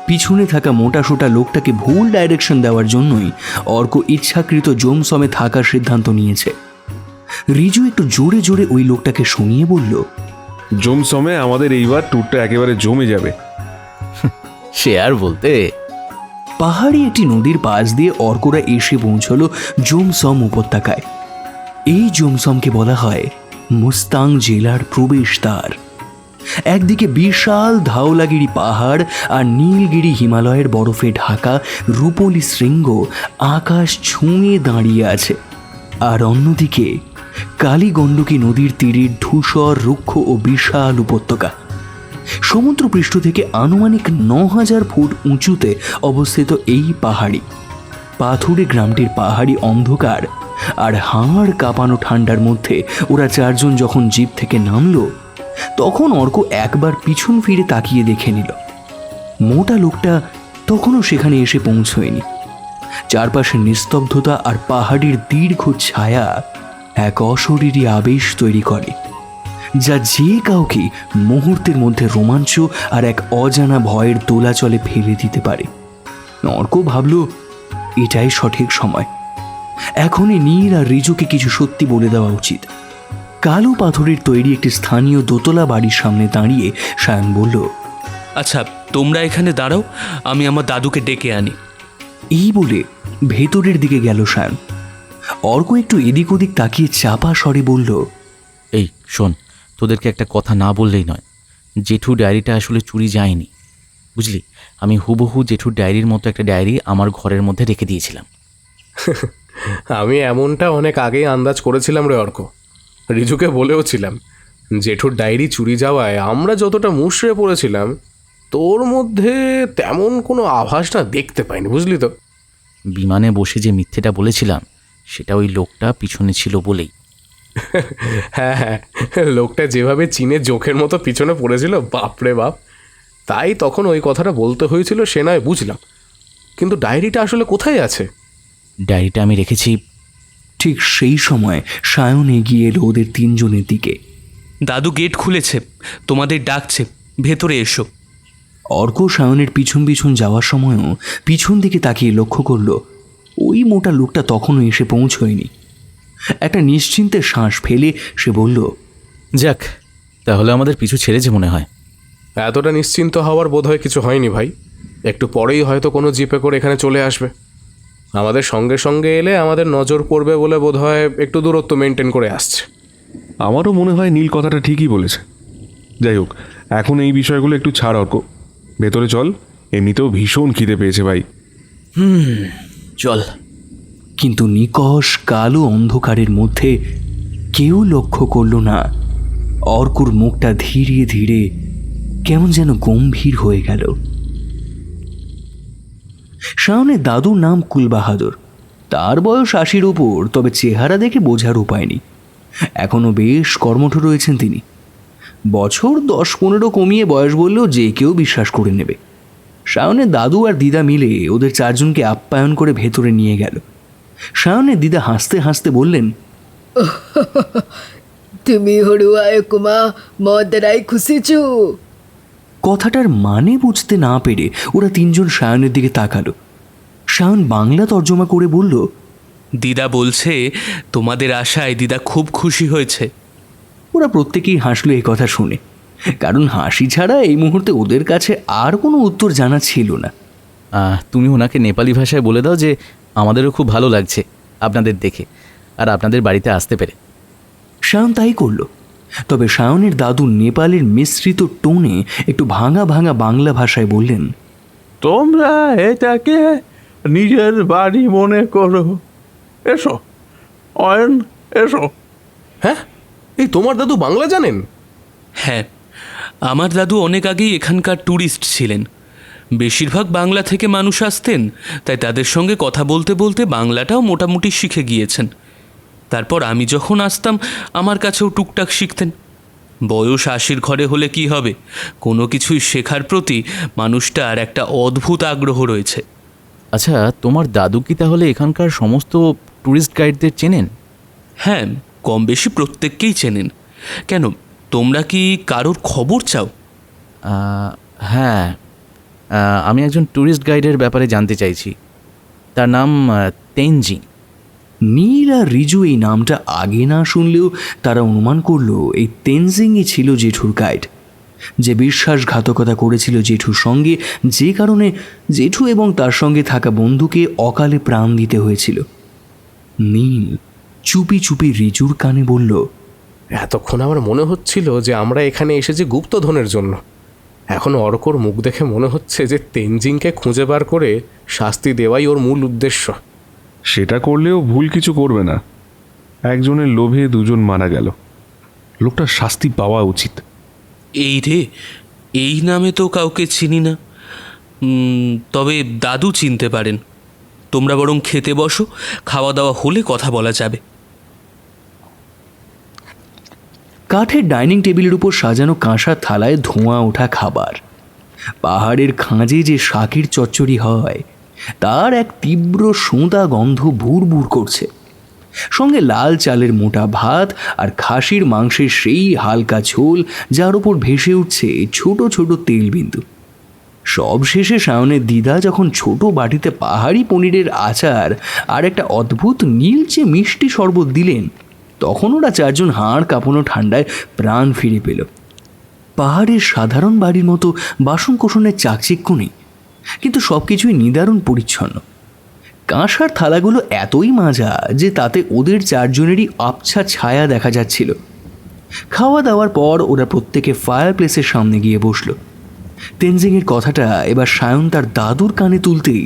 পিছনে থাকা মোটা সোটা লোকটাকে ভুল ডাইরেকশন দেওয়ার জন্যই অর্ক ইচ্ছাকৃত জমসমে থাকার সিদ্ধান্ত নিয়েছে। রিজু একটু জোরে জোরে ওই লোকটাকে শুনিয়ে বলল, জমসমে আমাদের এইবার ট্যুরটা একেবারে জমে যাবে। সে আর বলতে। পাহাড়ি একটি নদীর পাশ দিয়ে অর্করা এসে পৌঁছলো জমসম উপত্যকায়। এই জমসমকে বলা হয় মুস্তাং জেলার প্রবেশদ্বার। একদিকে বিশাল ধওলাগিরি পাহাড় আর নীলগিরি হিমালয়ের বরফে ঢাকা রূপলি শৃঙ্গ আকাশ ছুঁয়ে দাঁড়িয়ে আছে, আর অন্যদিকে কালীগণ্ডকী নদীর তীরের ধূসর রুক্ষ ও বিশাল উপত্যকা। সমুদ্রপৃষ্ঠ থেকে আনুমানিক ৯,০০০ ফুট উঁচুতে অবস্থিত এই পাহাড়ি পাথুরে গ্রামটির পাহাড়ি অন্ধকার আর হাড় কাঁপানো ঠান্ডার মধ্যে ওরা চারজন যখন জিপ থেকে নামলো, তখন অর্ক একবার পিছন ফিরে তাকিয়ে দেখে নিল মোটা লোকটা তখনও সেখানে এসে পৌঁছয়নি। চারপাশে নিস্তব্ধতা আর পাহাড়ির দীর্ঘ ছায়া এক অশরীরী আবেশ তৈরি করে, যা যে কাউকে মুহূর্তের মধ্যে রোমাঞ্চ আর এক অজানা ভয়ের দোলাচলে ফেলে দিতে পারে। অর্ক ভাবল এটাই সঠিক সময়, এখনই নীল আর রিজুকে কিছু সত্যি বলে দেওয়া উচিত। কালো পাথরের তৈরি একটি স্থানীয় দোতলা বাড়ির সামনে দাঁড়িয়ে সায়ন বলল, আচ্ছা তোমরা এখানে দাঁড়াও, আমি আমার দাদুকে ডেকে আনি। এই বলে ভেতরের দিকে গেল সায়ন। অর্ক একটু এদিক ওদিক তাকিয়ে চাপা স্বরে বলল, এই শোন, তোদেরকে একটা কথা না বললেই নয়। জেঠু ডায়েরিটা আসলে চুরি যায়নি, বুঝলি? আমি হুবহু জেঠুর ডায়েরির মতো একটা ডায়েরি আমার ঘরের মধ্যে রেখে দিয়েছিলাম। আমি এমনটা অনেক আগেই আন্দাজ করেছিলাম রে অর্ক। রিজুকে বলেও ছিলাম, জেঠুর ডায়েরি চুরি যাওয়ায় আমরা যতটা মুষড়ে পড়েছিলাম, তোর মধ্যে তেমন কোনো আভাসটা দেখতে পাইনি, বুঝলি তো? বিমানে বসে যে মিথ্যেটা বলেছিলাম সেটা ওই লোকটা পিছনে ছিল বলেই। হ্যাঁ হ্যাঁ, লোকটা যেভাবে চীনের জোখের মতো পিছনে পড়েছিল, বাপরে বাপ! তাই তখন ওই কথাটা বলতে হয়েছিল, সে নয় বুঝলাম, কিন্তু ডায়েরিটা আসলে কোথায় আছে? ডায়েরিটা আমি রেখেছি। ঠিক সেই সময় সায়ন এগিয়ে এলো ওদের তিনজনের দিকে। দাদু গেট খুলেছে, তোমাদের ডাকছে, ভেতরে এসো। অর্ক সায়নের পিছন পিছন যাওয়ার সময়ও পিছন দিকে তাকিয়ে লক্ষ্য করল ওই মোটা লোকটা তখনও এসে পৌঁছয়নি। একটা নিশ্চিন্তে শ্বাস ফেলে সে বলল, যাক, তাহলে আমাদের পিছু ছেড়েছে মনে হয়। এতটা নিশ্চিন্ত হওয়ার বোধহয় কিছু হয়নি ভাই। একটু পরেই হয়তো কোনো জিপে করে এখানে চলে আসবে। আমাদের সঙ্গে সঙ্গে এলে আমাদের নজর পড়বে বলে বোধহয় একটু দূরত্ব মেনটেন করে আসছে। আমারও মনে হয় নীল কথাটা ঠিকই বলেছে। যাই হোক, এখন এই বিষয়গুলো একটু ছাড় অর্ক, ভেতরে চল। এমনিতেও ভীষণ খিদে পেয়েছে ভাই। চল। কিন্তু নিকষ কালো অন্ধকারের মধ্যে কেউ লক্ষ্য করল না অর্কুর মুখটা ধীরে ধীরে কেমন যেন গম্ভীর হয়ে গেল। সায়নের দাদুর নাম কুলবাহাদুর। তার বয়স ৮০-র উপর, তবে চেহারা দেখে বোঝার উপায় নেই। এখনও বেশ কর্মঠ রয়েছেন তিনি। বছর ১০-১৫ কমিয়ে বয়স বললেও যে কেউ বিশ্বাস করে নেবে। সায়নের দাদু আর দিদা মিলে ওদের চারজনকে আপ্যায়ন করে ভেতরে নিয়ে গেল। সায়নের দিদা হাসতে হাসতে বললেন, তুমি হড়ুয়ায় কুমা মদরাই খুশি চু। কথাটার মানে বুঝতে না পেরে ওরা তিনজন সায়নের দিকে তাকালো। সায়ন বাংলা তর্জমা করে বলল, দিদা বলছে তোমাদের আশায় দিদা খুব খুশি হয়েছে। ওরা প্রত্যেকেই হাসলো এই কথা শুনে, কারণ হাসি ছাড়া এই মুহূর্তে ওদের কাছে আর কোনো উত্তর জানা ছিল না। তুমি ওনাকে নেপালি ভাষায় বলে দাও যে আমাদেরও খুব ভালো লাগছে আপনাদের দেখে আর আপনাদের বাড়িতে আসতে পেরে। সায়ন তাই করল। তবে সায়নের দাদু নেপালের মিশ্রিত টোনে একটু ভাঙা ভাঙা বাংলা ভাষায় বললেন, তোমরা এটাকে নিজের বাড়ি মনে করো। এসো অয়ন, এসো। হ্যাঁ, এই তোমার দাদু বাংলা জানেন? হ্যাঁ, আমার দাদু অনেক আগেই এখানকার ট্যুরিস্ট ছিলেন। বেশিরভাগ বাংলা থেকে মানুষ আসতেন, তাই তাদের সঙ্গে কথা বলতে বলতে বাংলাটাও মোটামুটি শিখে গিয়েছেন। তারপর আমি যখন আসতাম আমার কাছেও টুকটাক শিখতেন। বয়স ৮০-র ঘরে হলে কি হবে, কোনো কিছুই শেখার প্রতি মানুষটার একটা অদ্ভুত আগ্রহ রয়েছে। আচ্ছা, তোমার দাদু কি তাহলে এখানকার সমস্ত ট্যুরিস্ট গাইডদের চেনেন? হ্যাঁ, কম বেশি প্রত্যেককেই চেনেন। কেন, তোমরা কি কারোর খবর চাও? হ্যাঁ, আমি একজন ট্যুরিস্ট গাইডের ব্যাপারে জানতে চাইছি। তার নাম তেনজিং। নীল আর রিজু এই নামটা আগে না শুনলেও তারা অনুমান করলো এই তেনজিংই ছিল জেঠুর গাইড, যে বিশ্বাসঘাতকতা করেছিল জেঠুর সঙ্গে, যে কারণে জেঠু এবং তার সঙ্গে থাকা বন্ধুকে অকালে প্রাণ দিতে হয়েছিল। নীল চুপি চুপি রিজুর কানে বলল, এতক্ষণ আমার মনে হচ্ছিল যে আমরা এখানে এসেছি গুপ্তধনের জন্য। এখন অর্কর মুখ দেখে মনে হচ্ছে যে তেনজিংকে খুঁজে বার করে শাস্তি দেওয়াই ওর মূল উদ্দেশ্য। সেটা করলেও ভুল কিছু করবে না। একজনের লোভে দুজন মারা গেল, লোকটার শাস্তি পাওয়া উচিত। এই রে, এই নামে তো কাউকে চিনি না। তবে দাদু চিনতে পারেন। তোমরা বরং খেতে বসো, খাওয়া দাওয়া হলে কথা বলা যাবে। কাঠের ডাইনিং টেবিলের উপর সাজানো কাঁসার থালায় ধোঁয়া ওঠা খাবার, পাহাড়ের খাঁজে যে শাকের চচ্চড়ি হয় তার এক তীব্র সোঁদা গন্ধ ভুর ভুর করছে, সঙ্গে লাল চালের মোটা ভাত আর খাসির মাংসের সেই হালকা ঝোল যার উপর ভেসে উঠছে ছোট ছোট তেলবিন্দু। সব শেষে সায়নের দিদা যখন ছোট বাটিতে পাহাড়ি পনিরের আচার আর একটা অদ্ভুত নীলচে মিষ্টি শরবত দিলেন, তখন ওরা চারজন হাড় কাঁপানো ঠান্ডায় প্রাণ ফিরে পেল। পাহাড়ের সাধারণ বাড়ির মতো বাসনকোসনের চাকচিক্য নেই, কিন্তু সব কিছুই নিদারুণ পরিচ্ছন্ন। কাঁসার থালাগুলো এতই মাজা যে তাতে ওদের চারজনেরই আবছা ছায়া দেখা যাচ্ছিল। খাওয়া দাওয়ার পর ওরা প্রত্যেকে ফায়ার প্লেসের সামনে গিয়ে বসল। তেনজিংয়ের কথাটা এবার সায়ন তার দাদুর কানে তুলতেই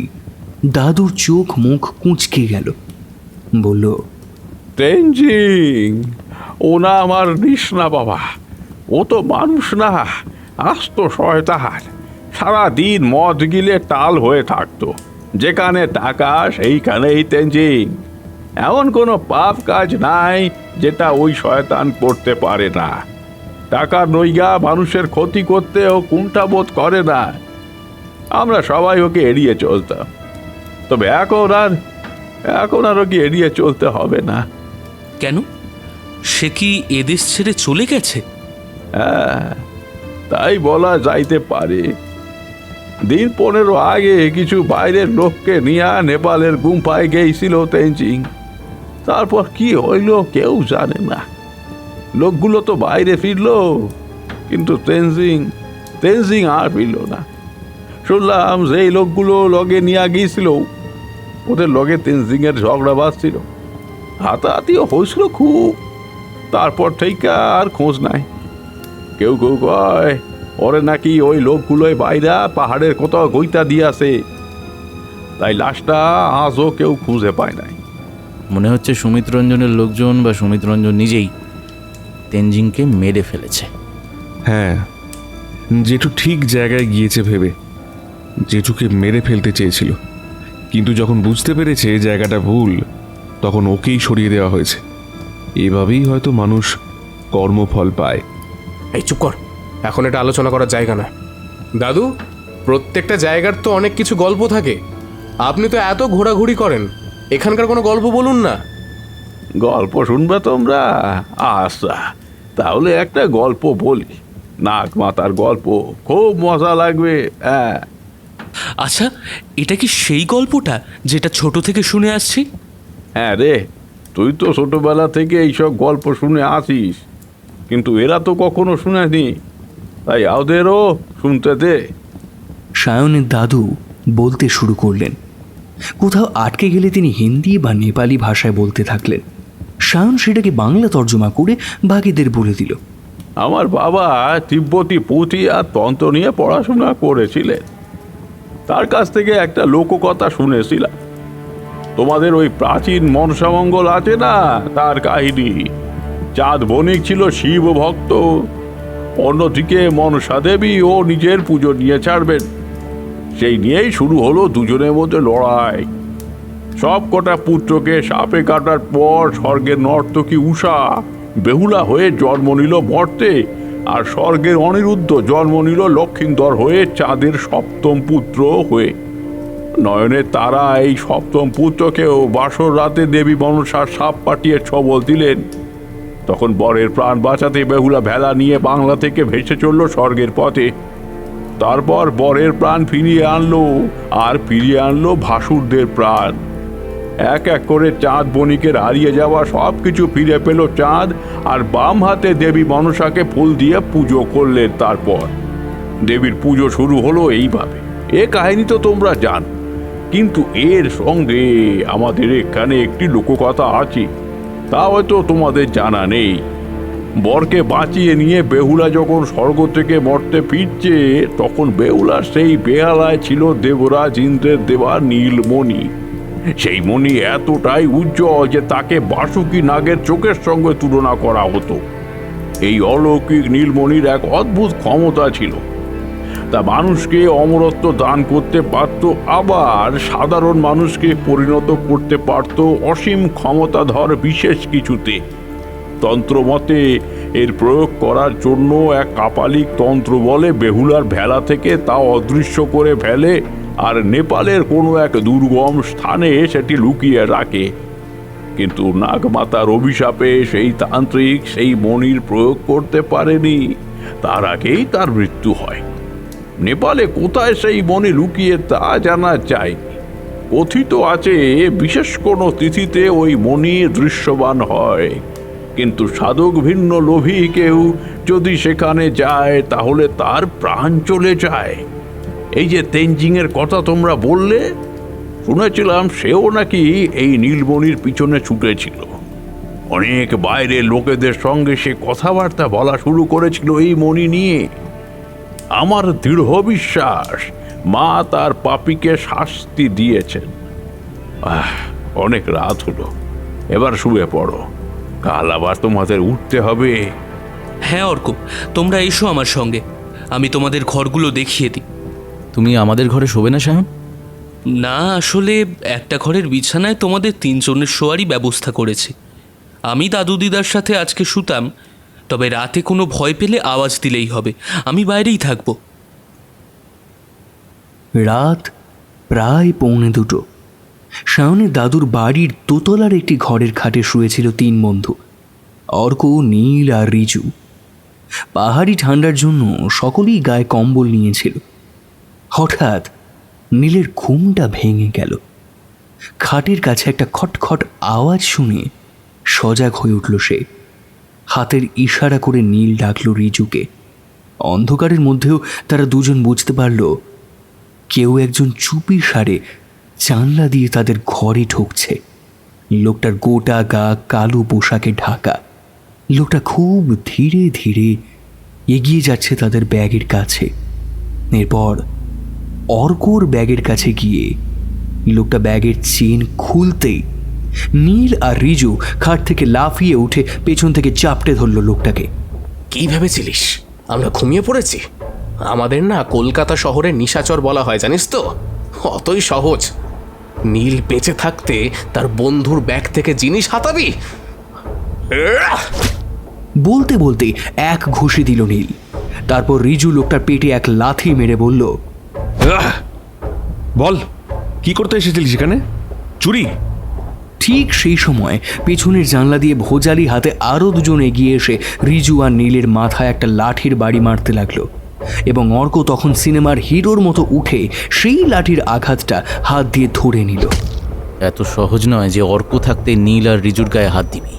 দাদুর চোখ মুখ কুঁচকে গেল। বলল, তেনজিং, ও না আমার নিস না বাবা, ও তো মানুষ না, আস্ত শয়তান। সারাদিন মদ গিলে টাল হয়ে থাকতো, যেখানে টাকা সেইখানেই তেনজিং। এমন কোনো পাপ কাজ নাই যেটা ওই শয়তান করতে পারে না। টাকা নইগা মানুষের ক্ষতি করতে ও কুণ্ঠাবোধ করে না। আমরা সবাই ওকে এড়িয়ে চলতাম, তবে এখন আর ওকে এড়িয়ে চলতে হবে না। কেন, সে কি এদেশ ছেড়ে চলে গেছে? হ্যাঁ, তাই বলা যাইতে পারে। দিন 15 আগে কিছু বাইরের লোককে নিয়ে নেপালের গুম্পায় গেছিল তেনজিং। তারপর কি হইল কেউ জানে না। লোকগুলো তো বাইরে ফিরলো, কিন্তু তেনজিং আর ফিরল না। শুনলাম যে লোকগুলো লগে নিয়ে গিয়েছিল, ওদের লগে তেনজিং এর ঝগড়া বাঁধছিল, হাতাহাতিও হয়েছিল খুব। তারপর থেকে আর খোঁজ নাই। কেউ কেউ কয় ওরে নাকি ওই লোকগুলোই বাইরা পাহাড়ের কোথাও গইতা দিয়াছে, তাই লাশটা আজও কেউ খুঁজে পায় নাই। মনে হচ্ছে সুমিত রঞ্জনের লোকজন বা সুমিত রঞ্জন নিজেই তেনজিংকে মেরে ফেলেছে। হ্যাঁ, জেঠু ঠিক জায়গায় গিয়েছে ভেবে জেঠুকে মেরে ফেলতে চেয়েছিল, কিন্তু যখন বুঝতে পেরেছে জায়গাটা ভুল, তখন ওকেই সরিয়ে দেওয়া হয়েছে। এভাবেই হয়তো মানুষ কর্মফল পায়। এই চুপ কর, এখন এটা আলোচনা করার জায়গা না। দাদু, প্রত্যেকটা জায়গার তো অনেক কিছু গল্প থাকে। আপনি তো এত ঘোরাঘুরি করেন, এখানকার কোনো গল্প বলুন না। গল্প শুনবে তোমরা? আচ্ছা, তাহলে একটা গল্প বলি। নাক মাথার গল্প, খুব মজা লাগবে। হ্যাঁ। আচ্ছা, এটা কি সেই গল্পটা যেটা ছোট থেকে শুনে আসছি? হ্যাঁ রে, তুই তো ছোটবেলা থেকে এইসব গল্প শুনে আসিস, কিন্তু এরা তো কখনো শুনেনি, তাই ওদেরও শুনতে দে। সায়নের দাদু বলতে শুরু করলেন। কোথাও আটকে গেলে তিনি হিন্দি বা নেপালি ভাষায় বলতে থাকলেন। সায়ন সেটাকে বাংলা তর্জমা করে বাকিদের বলে দিল। আমার বাবা তিব্বতী পুঁথি আর তন্ত্র নিয়ে পড়াশোনা করেছিলেন। তার কাছ থেকে একটা লোককথা শুনেছিলাম। তোমাদের ওই প্রাচীন মনসামঙ্গল আছে না, তার কাহিনী। চাঁদ বণিক ছিল শিব ভক্ত, অন্যদিকে মনসা দেবী ও নিজের পুজো নিয়ে ছাড়বেন। সেই নিয়েই শুরু হলো দুজনের মধ্যে লড়াই। সব কটা পুত্রকে সাপে কাটার পর স্বর্গের নর্তকী উষা বেহুলা হয়ে জন্ম নিল মর্তে, আর স্বর্গের অনিরুদ্ধ জন্ম নিল লক্ষিন্দর হয়ে চাঁদের সপ্তম পুত্র হয়ে। নয়নের তারা এই সপ্তম পুত্রকেও বাসর রাতে দেবী মনসার সাপ পাঠিয়ে ছবল দিলেন। তখন বরের প্রাণ বাঁচাতে বেহুলা ভেলা নিয়ে বাংলা থেকে ভেসে চলল স্বর্গের পথে। তারপর বরের প্রাণ ফিরিয়ে আনলো, আর ফিরিয়ে আনলো ভাসুরদের প্রাণ। এক এক করে চাঁদ বণিকের হারিয়ে যাওয়া সব কিছু ফিরে পেল চাঁদ, আর বাম হাতে দেবী মনসাকে ফুল দিয়ে পুজো করলেন। তারপর দেবীর পুজো শুরু হলো এইভাবে। এ কাহিনী তো তোমরা জানো, কিন্তু এর সঙ্গে আমাদের এখানে একটি লোককথা আছে, তা হয়তো তোমাদের জানা নেই। বরকে বাঁচিয়ে নিয়ে বেহুলা যখন স্বর্গ থেকে মর্তে ফিরছে, তখন বেহুলার সেই বেহালায় ছিল দেবরাজ ইন্দ্রের দেওয়া নীলমণি। সেই মণি এতটাই উজ্জ্বল যে তাকে বাসুকী নাগের চোখের সঙ্গে তুলনা করা হতো। এই অলৌকিক নীলমণির এক অদ্ভুত ক্ষমতা ছিল। তা মানুষকে অমরত্ব দান করতে পারত, আবার সাধারণ মানুষকে পরিণত করতে পারত অসীম ক্ষমতাধর বিশেষ কিছুতে। তন্ত্রমতে এর প্রয়োগ করার জন্য এক কাপালিক তন্ত্র বলে বেহুলার ভেলা থেকে তা অদৃশ্য করে ফেলে আর নেপালের কোনো এক দুর্গম স্থানে সেটি লুকিয়ে রাখে। কিন্তু নাগমাতার অভিশাপে সেই তান্ত্রিক সেই মণির প্রয়োগ করতে পারেনি, তার আগেই তার মৃত্যু হয়। নেপালে কোথায় সেই মণি লুকিয়ে তা জানা যায়নি। কথিত আছে বিশেষ কোনো তিথিতে ওই মণি দৃশ্যমান হয়, কিন্তু সাধক ভিন্ন লোভী কেউ যদি সেখানে যায় তাহলে তার প্রাণ চলে যায়। এই যে তেনজিংয়ের কথা তোমরা বললে, শুনেছিলাম সেও নাকি এই নীলমণির পিছনে ছুটেছিল। অনেক বাইরের লোকেদের সঙ্গে সে কথাবার্তা বলা শুরু করেছিল এই মণি নিয়ে। আমার দৃঢ় বিশ্বাস মা তার পাপীকে শাস্তি দিয়েছেন। অনেক রাত হলো, এবার শুয়ে পড়ো, কাল আবার তোমাদের উঠতে হবে। হ্যাঁ অর্ক, তোমরা এসো আমার সঙ্গে, আমি তোমাদের ঘরগুলো দেখিয়ে দিই। তুমি আমাদের ঘরে শোবে না সায়ন? না, আসলে একটা ঘরের বিছানায় তোমাদের 3 জনের শোয়ারই ব্যবস্থা করেছি। আমি দাদু দিদার সাথে আজকে শুতাম, তবে রাতে কোনো ভয় পেলে আওয়াজ দিলেই হবে, আমি বাইরেই থাকবো। রাত প্রায় 1:45। সায়নের দাদুর বাড়ির দোতলার একটি ঘরের খাটে শুয়েছিল 3 বন্ধু, অর্ক, নীল আর রিজু। পাহাড়ি ঠান্ডার জন্য সকলেই গায়ে কম্বল নিয়েছিল। হঠাৎ নীলের ঘুমটা ভেঙে গেল। খাটের কাছে একটা খটখট আওয়াজ শুনে সজাগ হয়ে উঠল সে। হাতের ইশারা করে নীল ডাকল রিজুকে। অন্ধকারের মধ্যেও তারা দুজন বুঝতে পারল কেউ একজন চুপি সারে জানলা দিয়ে তাদের ঘরে ঢুকছে। লোকটার গোটা গা কালো পোশাকে ঢাকা। লোকটা খুব ধীরে ধীরে এগিয়ে যাচ্ছে তাদের ব্যাগের কাছে। এরপর অর্কর ব্যাগের কাছে গিয়ে লোকটা ব্যাগের চেন খুলতেই নীল আর রিজু খাট থেকে লাফিয়ে উঠে পেছন থেকে চাপটে ধরল লোকটাকে। কি ভেবেছিলিস আমরা ঘুমিয়ে পড়েছি? আমাদের না কলকাতা শহরের নিশাচর বলা হয়, জানিস তো? অতই সহজ। নীল বেঁচে থাকতে তার বন্ধুর ব্যাগ থেকে জিনিস হাতাবি? বলতে বলতে এক ঘুষি দিল নীল। তারপর রিজু লোকটার পেটে এক লাথি মেরে বলল, বল, কি করতে এসেছিলিস সেখানে? চুরি? ঠিক সেই সময় পেছনের জানলা দিয়ে ভোজালি হাতে আরও দুজন এগিয়ে এসে রিজু আর নীলের মাথায় একটা লাঠির বাড়ি মারতে লাগলো, এবং অর্ক তখন সিনেমার হিরোর মতো উঠে সেই লাঠির আঘাতটা হাত দিয়ে ধরে নিল। এত সহজ নয় যে অর্ক থাকতে নীল আর রিজুর গায়ে হাত দিবি।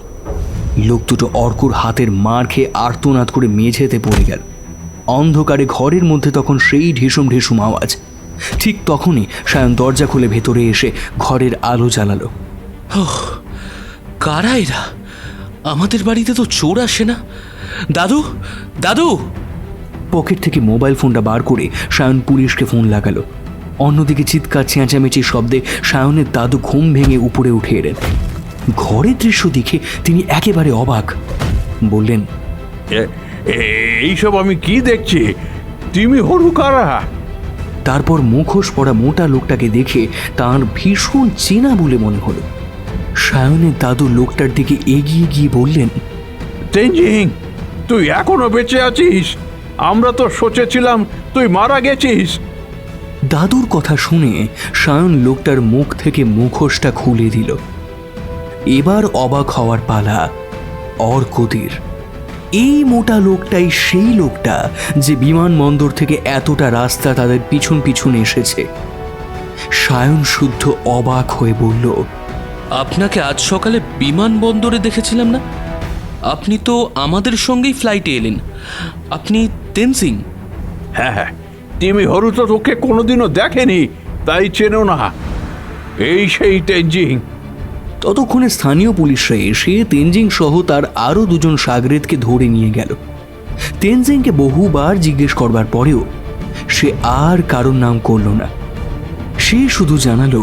লোক দুটো অর্কর হাতের মার খেয়ে আর্তনাদ করে মেঝেতে পড়ে গেল। অন্ধকারে ঘরের মধ্যে তখন সেই ঢেসুম ঢেসুম আওয়াজ। ঠিক তখনই সায়ন দরজা খুলে ভেতরে এসে ঘরের আলো জ্বালালো। কারা এরা? আমাদের বাড়িতে তো চোর আসে না। দাদু, দাদু! পকেট থেকে মোবাইল ফোনটা বার করে সায়ন পুলিশকে ফোন লাগালো। অন্যদিকে চিৎকার চেঁচামেচির শব্দে সায়নের দাদু ঘুম ভেঙে উপরে উঠে এলেন। ঘরের দৃশ্য দেখে তিনি একেবারে অবাক। বললেন, এইসব আমি কি দেখছি? তুমি হরু কারা? তারপর মুখোশ পরা মোটা লোকটাকে দেখে তার ভীষণ চেনা বলে মনে হলো। সায়নের দাদু লোকটার দিকে এগিয়ে গিয়ে বললেন, তেনজিং, তুই এখনো বেঁচে আছিস? আমরা তো সোচেছিলাম তুই মারা গেছিস। দাদুর কথা শুনে সায়ন লোকটার মুখ থেকে মুখোশটা খুলে দিল। এবার অবাক হওয়ার পালা অর্কদের। এই মোটা লোকটাই সেই লোকটা যে বিমানবন্দর থেকে এতটা রাস্তা তাদের পিছন পিছন এসেছে। সায়ন শুদ্ধ অবাক হয়ে বলল, আপনাকে আজ সকালে বিমানবন্দরে দেখেছিলাম না? আপনি তো আমাদের সঙ্গেই ফ্লাইটে এলেন। আপনি তেনজিং? হ্যাঁ, টিমি হরু তো তোকে কোনোদিনও দেখেনি, তাই চেনো না। এই সেই তেনজিং। ততক্ষণে স্থানীয় পুলিশরা এসে তেনজিং সহ তার আরও দুজন সাগরেদকে ধরে নিয়ে গেল। তেনজিংকে বহুবার জিজ্ঞেস করবার পরেও সে আর কারোর নাম করল না। সে শুধু জানালো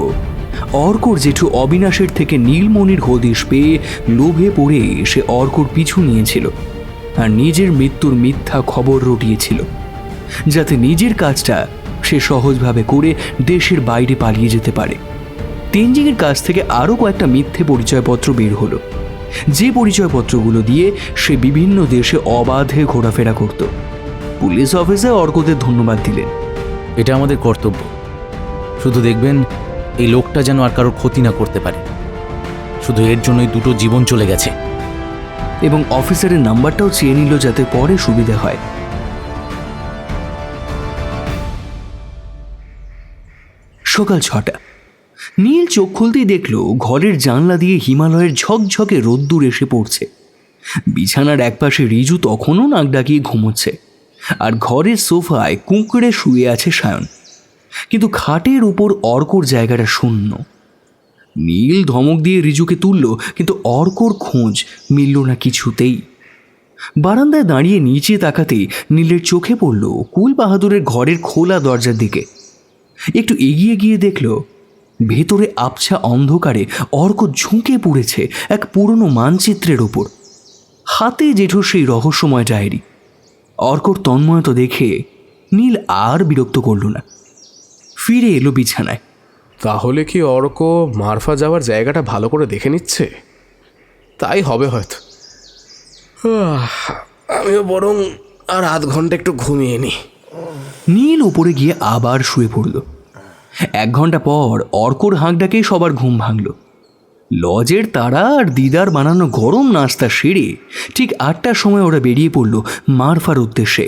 অর্কর জেঠু অবিনাশের থেকে নীলমণির হদিশ পেয়ে লোভে পড়ে সে অর্কর পিছু নিয়েছিল আর নিজের মৃত্যুর মিথ্যা খবর রটিয়েছিল। যাতে নিজের কাজটা সে সহজভাবে করে দেশের বাইরে পালিয়ে যেতে পারে। তেনজিংয়ের কাছ থেকে আরও কয়েকটা মিথ্যে পরিচয়পত্র বের হলো, যে পরিচয়পত্রগুলো দিয়ে সে বিভিন্ন দেশে অবাধে ঘোরাফেরা করত। পুলিশ অফিসার অর্কদের ধন্যবাদ দিলেন। এটা আমাদের কর্তব্য। শুধু দেখবেন এই লোকটা যেন আর কারোর ক্ষতি না করতে পারে। শুধু এর জন্যই 2টো জীবন চলে গেছে। এবং অফিসারের নাম্বারটাও চেয়ে নিল যাতে পরে সুবিধা হয়। সকাল 6টা। নীল চোখ খুলতেই দেখল ঘরের জানলা দিয়ে হিমালয়ের ঝকঝকে রোদ্দুর এসে পড়ছে। বিছানার একপাশে রিজু তখনও নাক ডাকিয়ে ঘুমোচ্ছে, আর ঘরের সোফায় কুঁকড়ে শুয়ে আছে সায়ন। কিন্তু খাটের উপর অর্কর জায়গাটা শূন্য। নীল ধমক দিয়ে রিজুকে তুলল, কিন্তু অর্কর খোঁজ মিলল না কিছুতেই। বারান্দায় দাঁড়িয়ে নিচে তাকাতেই নীলের চোখে পড়ল কুল বাহাদুরের ঘরের খোলা দরজার দিকে। একটু এগিয়ে গিয়ে দেখল ভেতরে আবছা অন্ধকারে অর্ক ঝুঁকে পড়েছে এক পুরনো মানচিত্রের ওপর, হাতে জেঠোর সেই রহস্যময় ডায়েরি। অর্কর তন্ময়তা দেখে নীল আর বিরক্ত করল না, ফিরে এলো বিছানায়। তাহলে কি অর্ক মারফা যাওয়ার জায়গাটা ভালো করে দেখে নিচ্ছে? তাই হবে হয়তো। আমিও বরং আর আধ ঘন্টা একটু ঘুমিয়ে নিই। নীল উপরে গিয়ে আবার শুয়ে পড়ল। 1 ঘন্টা পর অর্কর হাঁক ডাকে সবার ঘুম ভাঙল। লজের তারা আর দিদার বানানো গরম নাস্তা সেরে ঠিক 8টার সময় ওরা বেরিয়ে পড়ল মারফার উদ্দেশ্যে।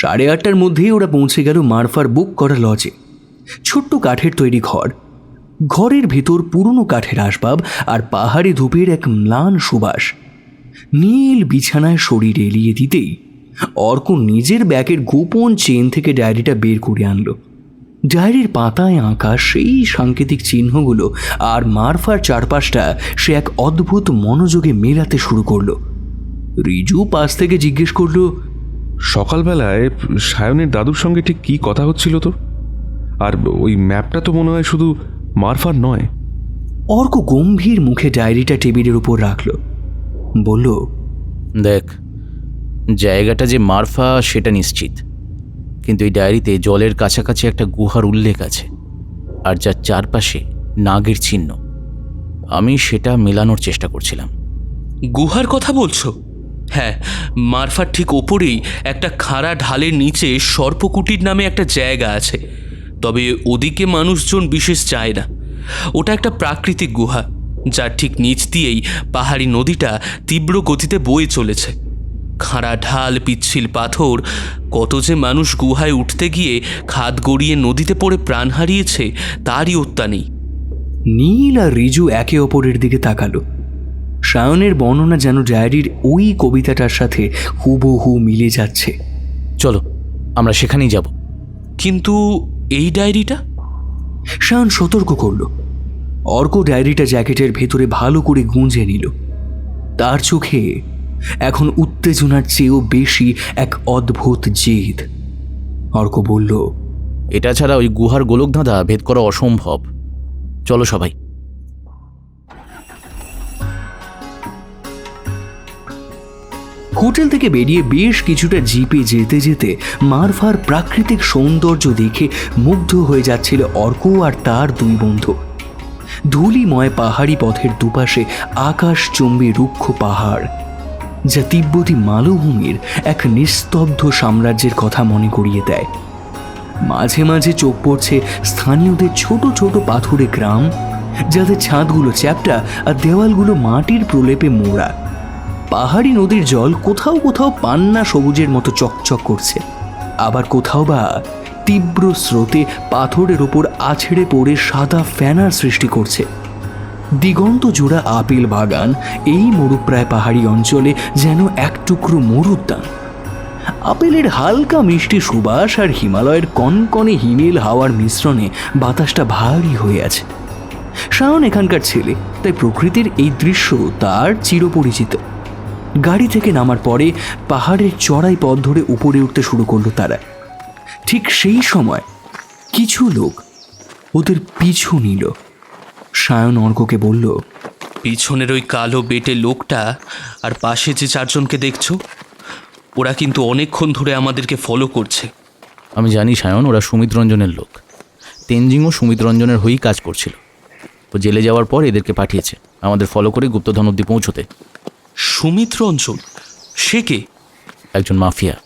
8:30টার মধ্যেই ওরা পৌঁছে গেল মারফার বুক করা লজে। ছোট্ট কাঠের তৈরি ঘর, ঘরের ভেতর পুরনো কাঠের আসবাব আর পাহাড়ি ধূপের এক ম্লান সুবাস। নীল বিছানায় শরীর এলিয়ে দিতেই অর্ক নিজের ব্যাগের গোপন চেন থেকে ডায়েরিটা বের করে আনলো। ডায়েরির পাতায় আঁকা সেই সাংকেতিক চিহ্নগুলো আর মারফার চারপাশটা সে এক অদ্ভুত মনোযোগে মেলাতে শুরু করলো। রিজু পাশ থেকে জিজ্ঞেস করলো, সকালবেলায় সায়নের দাদুর সঙ্গে ঠিক কী কথা হচ্ছিল তোর? আর ওই ম্যাপটা তো মনে হয় শুধু মারফার নয়। অর্ক গম্ভীর মুখে ডায়েরিটা টেবিলের উপর রাখল, বলল, দেখ, জায়গাটা যে মারফা সেটা নিশ্চিত, কিন্তু এই ডায়েরিতে জলের কাছাকাছি একটা গুহার উল্লেখ আছে, আর যার চারপাশে নাগের চিহ্ন। আমি সেটা মেলানোর চেষ্টা করছিলাম। গুহার কথা বলছো? হ্যাঁ, মারফার ঠিক ওপরেই একটা খাড়া ঢালের নিচে সর্পকুটির নামে একটা জায়গা আছে, তবে ওদিকে মানুষজন বিশেষ যায় না। ওটা একটা প্রাকৃতিক গুহা, যার ঠিক নিচ দিয়েই পাহাড়ি নদীটা তীব্র গতিতে বয়ে চলেছে। খাড়া ঢাল, পিচ্ছিল পাথর, কত যে মানুষ গুহায় উঠতে গিয়ে খাদ গড়িয়ে নদীতে পড়ে প্রাণ হারিয়েছে তারই অত্যা নেই। নীল আর রিজু একে অপরের দিকে তাকালো। সায়নের বর্ণনা যেন ডায়েরির ওই কবিতাটার সাথে হুবহু মিলে যাচ্ছে। চলো, আমরা সেখানেই যাব। কিন্তু এই ডায়েরিটা? সায়ন সতর্ক করল। অর্ক ডায়েরিটা জ্যাকেটের ভেতরে ভালো করে গুঁজে নিল। তার চোখে এখন উত্তেজনার চেয়েও বেশি এক অদ্ভুত জেদ। অর্ক বলল, এটা ছাড়া ওই গুহার গোলকধাঁধা ভেদ করা অসম্ভব। চলো সবাই। হোটেল থেকে বেরিয়ে বেশ কিছুটা জিপে যেতে যেতে মারফার প্রাকৃতিক সৌন্দর্য দেখে মুগ্ধ হয়ে যাচ্ছিল অর্ক আর তার 2 বন্ধু। ধূলিময় পাহাড়ি পথের দুপাশে আকাশচুম্বী রুক্ষ পাহাড়, যা তিব্বতী মালভূমির এক নিস্তব্ধ সাম্রাজ্যের কথা মনে করিয়ে দেয়। মাঝে মাঝে চোখ পড়ছে স্থানীয়দের ছোট ছোট পাথুরে গ্রাম, যাদের ছাদগুলো চ্যাপ্টা আর দেওয়ালগুলো মাটির প্রলেপে মোড়া। পাহাড়ি নদীর জল কোথাও কোথাও পান্না সবুজের মতো চকচক করছে, আবার কোথাও বা তীব্র স্রোতে পাথরের ওপর আছড়ে পড়ে সাদা ফেনার সৃষ্টি করছে। দিগন্ত জোড়া আপেল বাগান এই মরুপ্রায় পাহাড়ি অঞ্চলে যেন এক টুকরো মরুদ্যান। আপেলের হালকা মিষ্টি সুবাস আর হিমালয়ের কনকনে হিমেল হাওয়ার মিশ্রণে বাতাসটা ভারী হয়ে আছে। সায়ন এখানকার ছেলে, তাই প্রকৃতির এই দৃশ্য তার চিরপরিচিত। গাড়ি থেকে নামার পরে পাহাড়ের চড়াই পথ ধরে উপরে উঠতে শুরু করলো তারা। ঠিক সেই সময় কিছু লোক ওদের পিছু নিল। সায়ন অর্ককে বলল, পিছনের ওই কালো বেটে লোকটা আর পাশে যে 4 জনকে দেখছো, ওরা কিন্তু অনেকক্ষণ ধরে আমাদেরকে ফলো করছে। আমি জানি সায়ন, ওরা সুমিত রঞ্জনের লোক। তেনজিংও সুমিত রঞ্জনের হয়েই কাজ করছিল। ও জেলে যাওয়ার পর এদেরকে পাঠিয়েছে আমাদের ফলো করে গুপ্তধন অব্দি পৌঁছতে। সুমিত রঞ্জন? সে কে? একজন মাফিয়া।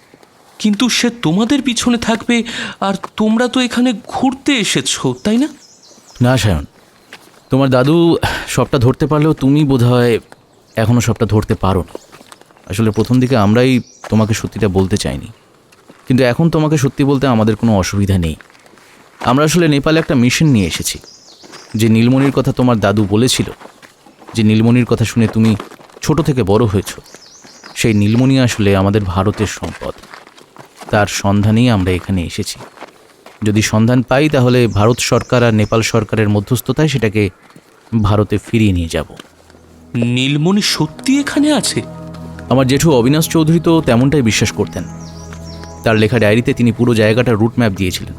কিন্তু সে তোমাদের পিছনে থাকবে, আর তোমরা তো এখানে ঘুরতে এসেছো, তাই না? না সায়ন, তোমার দাদু সবটা ধরতে পারলেও তুমি বোধহয় এখনও সবটা ধরতে পারো না। আসলে প্রথম দিকে আমরাই তোমাকে সত্যিটা বলতে চাইনি, কিন্তু এখন তোমাকে সত্যি বলতে আমাদের কোনো অসুবিধা নেই। আমরা আসলে নেপালে একটা মিশন নিয়ে এসেছি। যে নীলমণির কথা তোমার দাদু বলেছিল, যে নীলমণির কথা শুনে তুমি ছোট থেকে বড় হয়েছ, সেই নীলমণি আসলে আমাদের ভারতের সম্পদ। তার সন্ধানেই আমরা এখানে এসেছি। যদি সন্ধান পাই তাহলে ভারত সরকার আর নেপাল সরকারের মধ্যস্থতায় সেটাকে ভারতে ফিরিয়ে নিয়ে যাব। নীলমণি সত্যি এখানে আছে? আমার জেঠু অবিনাশ চৌধুরী তো তেমনটাই বিশ্বাস করতেন। তার লেখা ডায়েরিতে তিনি পুরো জায়গাটার রুট ম্যাপ দিয়েছিলেন।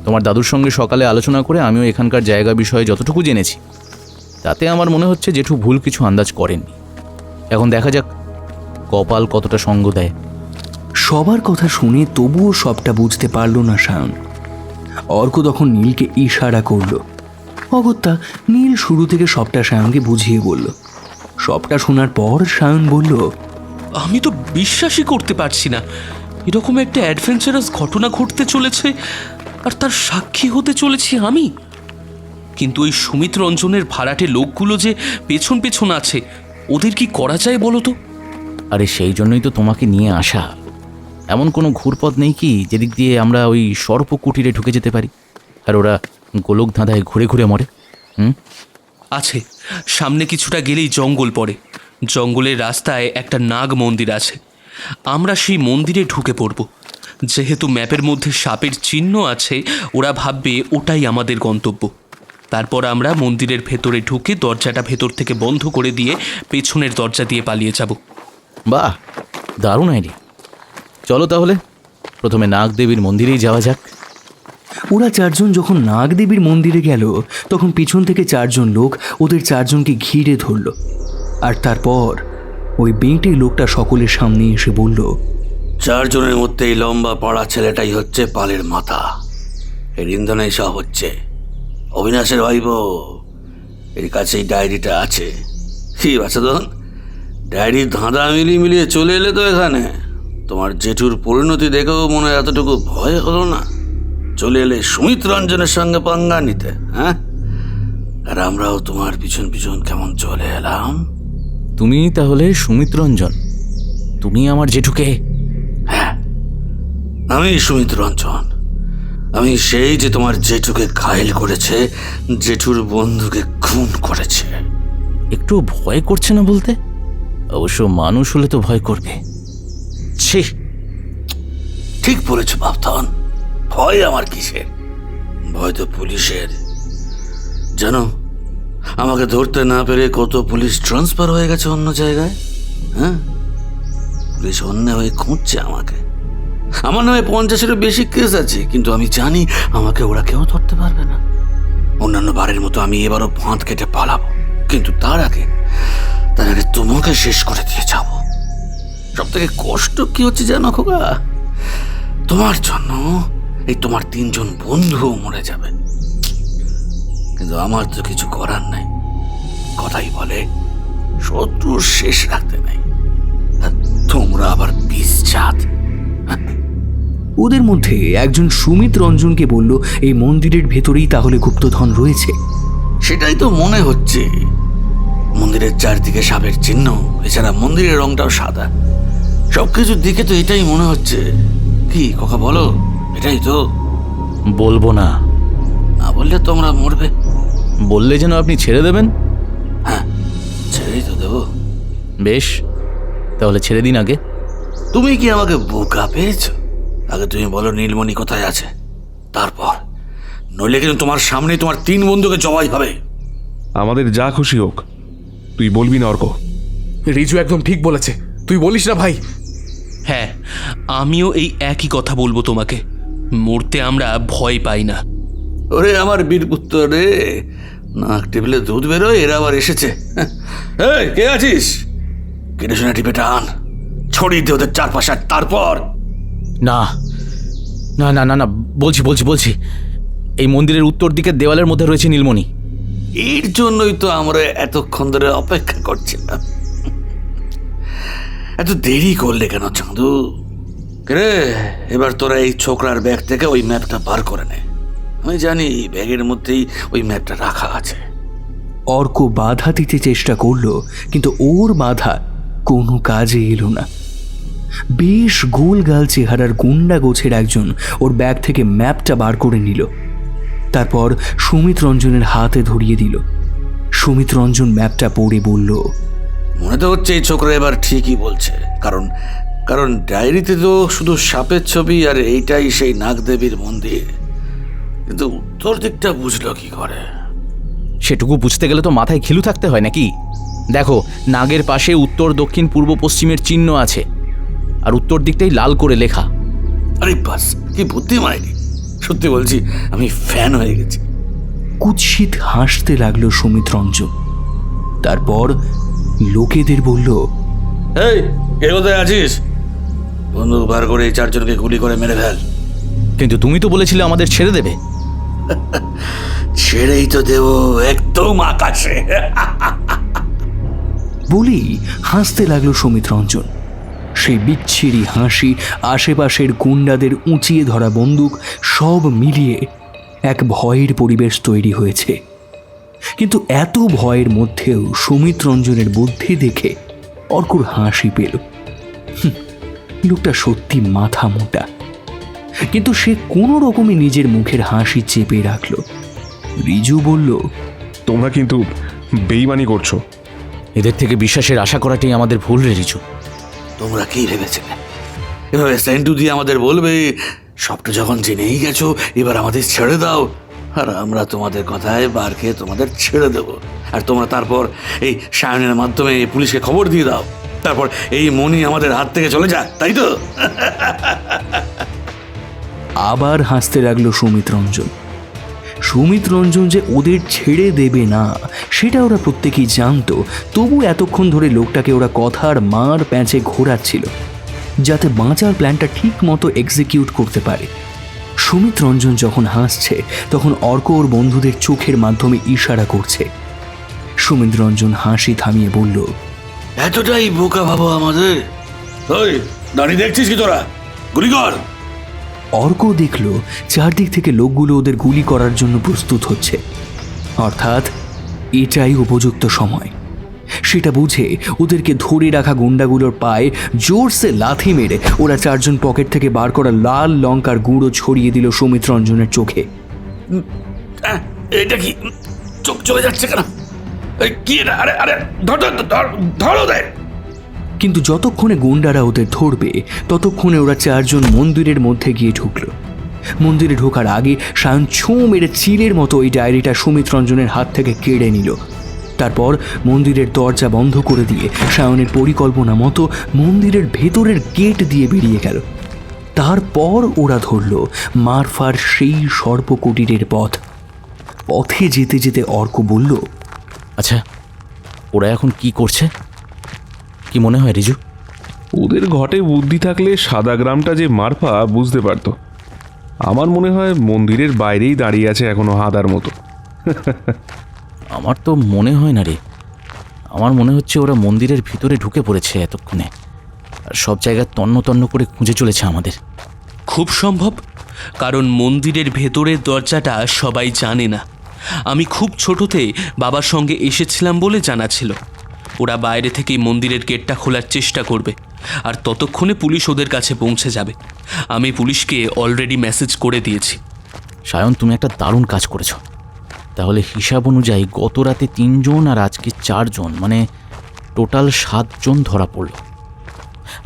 তোমার দাদুর সঙ্গে সকালে আলোচনা করে আমিও এখানকার জায়গা বিষয়ে যতটুকু জেনেছি, তাতে আমার মনে হচ্ছে জেঠু ভুল কিছু আন্দাজ করেননি। এখন দেখা যাক কপাল কতটা সঙ্গ দেয়। সবার কথা শুনে তবুও সবটা বুঝতে পারল না সায়ন। অর্ক তখন নীলকে ইশারা করল। অগত্যা নীল শুরু থেকে সবটা সায়নকে বুঝিয়ে বলল। সবটা শোনার পর সায়ন বলল, আমি তো বিশ্বাসই করতে পারছি না, এরকম একটা অ্যাডভেঞ্চারাস ঘটনা ঘটতে চলেছে আর তার সাক্ষী হতে চলেছি আমি। কিন্তু ওই সুমিত রঞ্জনের ভাড়াটে লোকগুলো যে পেছন পেছন আছে, ওদের কি করা যায় বলো তো? আরে সেই জন্যই তো তোমাকে নিয়ে আসা। এমন কোনো ঘুরপথ নেই কি যেদিক দিয়ে আমরা ওই সর্প কুটিরে ঢুকে যেতে পারি আর ওরা গোলক ধাঁধায় ঘুরে ঘুরে মরে? আছে, সামনে কিছুটা গেলেই জঙ্গল পড়ে। জঙ্গলের রাস্তায় একটা নাগ মন্দির আছে। আমরা সেই মন্দিরে ঢুকে পড়ব। যেহেতু ম্যাপের মধ্যে সাপের চিহ্ন আছে, ওরা ভাববে ওটাই আমাদের গন্তব্য। তারপর আমরা মন্দিরের ভেতরে ঢুকে দরজাটা ভেতর থেকে বন্ধ করে দিয়ে পেছনের দরজা দিয়ে পালিয়ে যাব। বাহ, দারুণ আইডিয়া। চলো তাহলে প্রথমে নাগদেবীর মন্দিরেই যাওয়া যাক। ওরা চারজন যখন নাগদেবীর মন্দিরে গেল, তখন পিছন থেকে চারজন লোক ওদের চারজনকে ঘিরে ধরল। আর তারপর ওই বেঁটে লোকটা সকলের সামনে এসে বলল, চারজনের মধ্যে এই লম্বা পাড়া ছেলেটাই হচ্ছে পালের মাথা। এর ইন্ধনে সব হচ্ছে। অবিনাশের ভাইবো, এর কাছেই ডায়েরিটা আছে। কি বাচ্চাদন, ডায়েরির ধাঁধা মিলিয়ে চলে এলে তো এখানে। তোমার জেঠুর পরিণতি দেখেও মনে এতটুকু ভয় হলো না? চলে এলে সুমিত রঞ্জনের সঙ্গে পাঙ্গা নিতে, হ্যাঁ? আর আমরাও তোমার পিছন পিছন কেমন চলে এলাম। তুমি তাহলে সুমিত রঞ্জন? তুমি আমার জেঠুকে? হ্যাঁ, আমি সুমিত রঞ্জন। আমি সেই যে তোমার জেঠুকে ঘায়েল করেছে, জেঠুর বন্ধুকে খুন করেছে। একটু ভয় করছে না বলতে? অবশ্য মানুষ হলে তো ভয় করবে। ছি, ঠিক বলেছ বাপধন। ভয় আমার কিসের? ভয় তো পুলিশের। জানো, আমাকে ধরতে না পেরে কত পুলিশ ট্রান্সফার হয়ে গেছে অন্য জায়গায়। হ্যাঁ, পুলিশ অন্য হয়ে খুঁজছে আমাকে। আমার নামে 50-এরও বেশি কেস আছে, কিন্তু আমি জানি আমাকে ওরা কেউ ধরতে পারবে না। অন্যান্য বারের মতো আমি এবারও ফাঁদ কেটে পালাবো, কিন্তু তার আগে তোমাকে শেষ করে দিয়ে যাব। সব থেকে কষ্ট কি হচ্ছে জানো খোকা? তোমার জন্য এই তোমার 3 জন বন্ধু মরে যাবে, কিন্তু আমার তো কিছু করার নাই। কথাই বলে শত্রু শেষ রাখতে নাই। তোমরা আবার বিষ-জাত। ওদের মধ্যে একজন সুমিত রঞ্জনকে বলল, এই মন্দিরের ভেতরেই তাহলে গুপ্তধন রয়েছে। সেটাই তো মনে হচ্ছে। মন্দিরের চারদিকে সাপের চিহ্ন, এছাড়া মন্দিরের রংটাও সাদা। সবকিছুর দিকে তো এটাই মনে হচ্ছে। কি কাকা বলো, এটাই তো? বলবো না। না বললে তোমরা মরবে। বললে যেন আপনি ছেড়ে দেবেন। হ্যাঁ, ছেড়েই তো দেবো। বেশ, তাহলে ছেড়ে দিন আগে। তুমি কি আমাকে বোকা পেয়েছ? আগে তুমি বলো নীলমণি কোথায় আছে, তারপর নইলে কিন্তু তোমার সামনেই তোমার 3 বন্ধুকে জবাই হবে। আমাদের যা খুশি হোক, তুই বলবি না অর্ক? রিজু একদম ঠিক বলেছে, তুই বলিস না ভাই? হ্যাঁ, আমিও এই একই কথা বলবো তোমাকে। মরতে আমরা ভয় পাই না। ওরে আমার বীরপুত্র রে, নাক টেবিলে দুধ বেরোয়, এরা আবার এসেছে। এই কে আছিস? কেটে শোনা টিপে টান, ছড়িয়ে দে ওদের চারপাশে, আর তারপর না না না না না, বলছি বলছি বলছি, এই মন্দিরের উত্তর দিকের দেওয়ালের মধ্যে রয়েছে নীলমণি। এর জন্যই তো আমরা এতক্ষণ ধরে অপেক্ষা করছিলাম। এত দেরি করলে কেন চাঁদু? রে, এবার তোরা এই ছোকরার ব্যাগ থেকে ওই ম্যাপটা বার করে নে। আমি জানি ব্যাগের মধ্যেই ওই ম্যাপটা রাখা আছে। অর্ক বাধা দিতে চেষ্টা করলো, কিন্তু ওর বাধা কোনো কাজে এলো না। বেশ গোলগাল চেহারার গুন্ডা গোছের একজন ওর ব্যাগ থেকে ম্যাপটা বার করে নিল। তারপর সুমিত রঞ্জনের হাতে ধরিয়ে দিল। সুমিত রঞ্জন ম্যাপটা পড়ে বলল, মনে তো হচ্ছে এই ছোকরা এবার ঠিকই বলছে, কারণ কারণ ডায়েরিতে তো শুধু সাপের ছবি আর এইটাই সেই নাগদেবীর মন্দির। কিন্তু উত্তর দিকটা বুঝলো কি করে? সেটুকু বুঝতে গেলে তো মাথায় খিলু থাকতে হয় নাকি? দেখো, নাগের পাশে উত্তর, দক্ষিণ, পূর্ব, পশ্চিমের চিহ্ন আছে, আর উত্তর দিকটাই লাল করে লেখা। আরে বাস, কি বুদ্ধি মাইনি! সত্যি বলছি, আমি ফ্যান হয়ে গেছি। কুৎসিত হাসতে লাগলো সুমিত রঞ্জন। তারপর লোকেদের বলল, এই, কে কোথায় আছিস? বন্দুক বার করে এই চারজনকে গুলি করে মেরে ফেল। কিন্তু তুমি তো বলেছিলে আমাদের ছেড়ে দেবে। ছেড়েই তো দেব, একদম আকাশে। বলেই হাসতে লাগলো সুমিত রঞ্জন। সেই বিচ্ছিরি হাসি, আশেপাশের গুন্ডাদের উঁচিয়ে ধরা বন্দুক, সব মিলিয়ে এক ভয়ের পরিবেশ তৈরি হয়েছে। কিন্তু এত ভয়ের মধ্যেও সুমিত রঞ্জনের বুদ্ধি দেখে অর্কুর হাসি পেল। লোকটা সত্যি মাথা মোটা, কিন্তু সে কোনো রকমে নিজের মুখের হাসি চেপে রাখল। রিজু বলল, তোমরা কিন্তু বেইমানি করছো। এদের থেকে বিশ্বাসের আশা করাটাই আমাদের ভুল রে রিজু। তোমরা কি ভেবেছিলে এভাবে সেন্টু দিয়ে আমাদের বলবে সবটা যখন জেনেই গেছো এবার আমাদের ছেড়ে দাও, আর আমরা তোমাদের কথায় বার খেয়ে তোমাদের ছেড়ে দেব, আর তোমরা তারপর এই সায়নের মাধ্যমে পুলিশকে খবর দিয়ে দাও, তারপর এই মনি আমাদের হাত থেকে চলে যাক, তাই তো? আবার হাসতে লাগলো সুমিত রঞ্জন। সুমিত রঞ্জন যে ওদের ছেড়ে দেবে না সেটা ওরা প্রত্যেকেই জানতো, তবু এতক্ষণ ধরে লোকটাকে ওরা কথার মার প্যাঁচে ঘোরাচ্ছিল, যাতে বাঁচার প্ল্যানটা ঠিক মতো এক্সিকিউট করতে পারে। সুমিত রঞ্জন যখন হাসছে তখন অর্ক ওর বন্ধুদের চোখের মাধ্যমে ইশারা করছে। সুমিত রঞ্জন হাসি থামিয়ে বলল, এতটাই বোকা ভাবো আমাদের? ওই দাঁড়িয়ে দেখছিস কি তোরা? গুলি কর! অর্ক দেখল চারদিক থেকে লোকগুলো ওদের গুলি করার জন্য প্রস্তুত হচ্ছে, অর্থাৎ এটাই উপযুক্ত সময়। সেটা বুঝে ওদেরকে ধরে রাখা গুন্ডাগুলোর পায়ে জোরসে লাথি মেরে ওরা চারজন পকেট থেকে বার করা লাল লঙ্কার গুঁড়ো ছড়িয়ে দিল সুমিত রঞ্জনের চোখে। এটা কি চোখ চলে যাচ্ছে কেন? কি এটা? আরে আরে ধরো দেয়। কিন্তু যতক্ষণে গুন্ডারা ওদের ধরবে ততক্ষণে ওরা চারজন মন্দিরের মধ্যে গিয়ে ঢুকলো। মন্দিরে ঢোকার আগে সায়ন ছোঁ মেরে চিলের মতো ওই ডায়েরিটা সুমিত রঞ্জনের হাত থেকে কেড়ে নিল। তারপর মন্দিরের দরজা বন্ধ করে দিয়ে সায়নের পরিকল্পনা মতো মন্দিরের ভেতরের গেট দিয়ে বেরিয়ে গেল। তারপর ওরা ধরল মারফার সেই সর্পকুটিরের পথ। পথে যেতে যেতে অর্ক বলল, আচ্ছা, ওরা এখন কি করছে? কি মনে হয় রিজু? ওদের ঘটে বুদ্ধি থাকলে সাদা গ্রামটা যে মারফা বুঝতে পারতো। আমার মনে হয় মন্দিরের বাইরেই দাঁড়িয়ে আছে এখনো হাদার মতো। আমার তো মনে হয় না রে, আমার মনে হচ্ছে ওরা মন্দিরের ভিতরে ঢুকে পড়েছে এতক্ষণে, আর সব জায়গায় তন্ন তন্ন করে খুঁজে চলেছে আমাদের। খুব সম্ভব, কারণ মন্দিরের ভেতরের দরজাটা সবাই জানে না। আমি খুব ছোটতে বাবার সঙ্গে এসেছিলাম বলে জানা ছিল। ওরা বাইরে থেকেই মন্দিরের গেটটা খোলার চেষ্টা করবে, আর ততক্ষণে পুলিশ ওদের কাছে পৌঁছে যাবে। আমি পুলিশকে অলরেডি মেসেজ করে দিয়েছি। সায়ন, তুমি একটা দারুণ কাজ করেছো। তাহলে হিসাব অনুযায়ী গত রাতে 3 জন আর আজকে 4 জন, মানে টোটাল 7 জন ধরা পড়ল।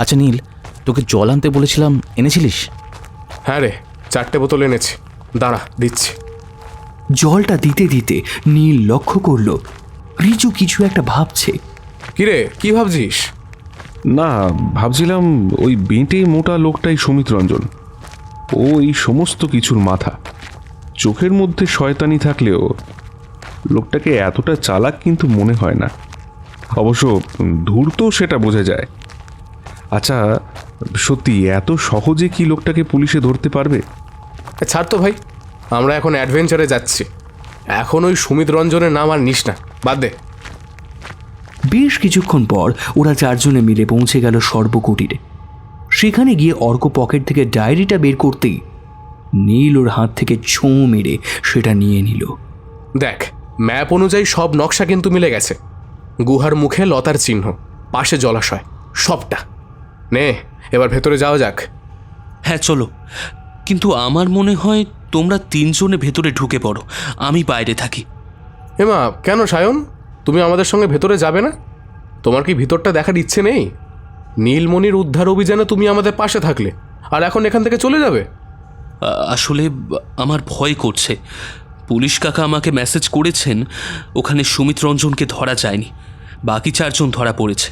আচ্ছা নীল, তোকে জল আনতে বলেছিলাম, এনেছিলিস? হ্যাঁ রে, 4টে বোতল এনেছি, দাঁড়া দিচ্ছি। জলটা দিতে দিতে নীল লক্ষ্য করল রিজু কিছু একটা ভাবছে। কিরে, কি ভাবছিস? না, ভাবছিলাম ওই বেঁটে মোটা লোকটাই সুমিত রঞ্জন। ও এই সমস্ত কিছুর মাথা। চোখের মধ্যে শয়তানি থাকলেও লোকটাকে এতটা চালাক কিন্তু মনে হয় না। অবশ্য ধূর্ত সেটা বোঝা যায়। আচ্ছা, সত্যি এত সহজে কি লোকটাকে পুলিশে ধরতে পারবে? ছাড় তো ভাই, আমরা এখন অ্যাডভেঞ্চারে যাচ্ছি। এখন ওই সুমিত রঞ্জনের নাম আর নিস না, বাদ দে। বেশ কিছুক্ষণ পর ওরা চারজনে মিলে পৌঁছে গেল সর্বকুটিরে। সেখানে গিয়ে অর্ক পকেট থেকে ডায়েরিটা বের করতেই নীল ওর হাত থেকে ছোঁ মেরে সেটা নিয়ে নিল। দেখ, ম্যাপ অনুযায়ী সব নকশা কিন্তু মিলে গেছে। গুহার মুখে লতার চিহ্ন, পাশে জলাশয়, সবটা। নে, এবার ভেতরে যাওয়া যাক। হ্যাঁ চলো, কিন্তু আমার মনে হয় তোমরা তিনজনে ভেতরে ঢুকে পড়ো, আমি বাইরে থাকি। হেমা, কেন সায়ন, তুমি আমাদের সঙ্গে ভেতরে যাবে না? তোমার কি ভিতরটা দেখার ইচ্ছে নেই? নীলমণির উদ্ধার অভিযানে তুমি আমাদের পাশে থাকলে, আর এখন এখান থেকে চলে যাবে? আসলে আমার ভয় করছে। পুলিশ কাকা আমাকে মেসেজ করেছেন ওখানে সুমিত রঞ্জনকে ধরা যায়নি, বাকি চারজন ধরা পড়েছে।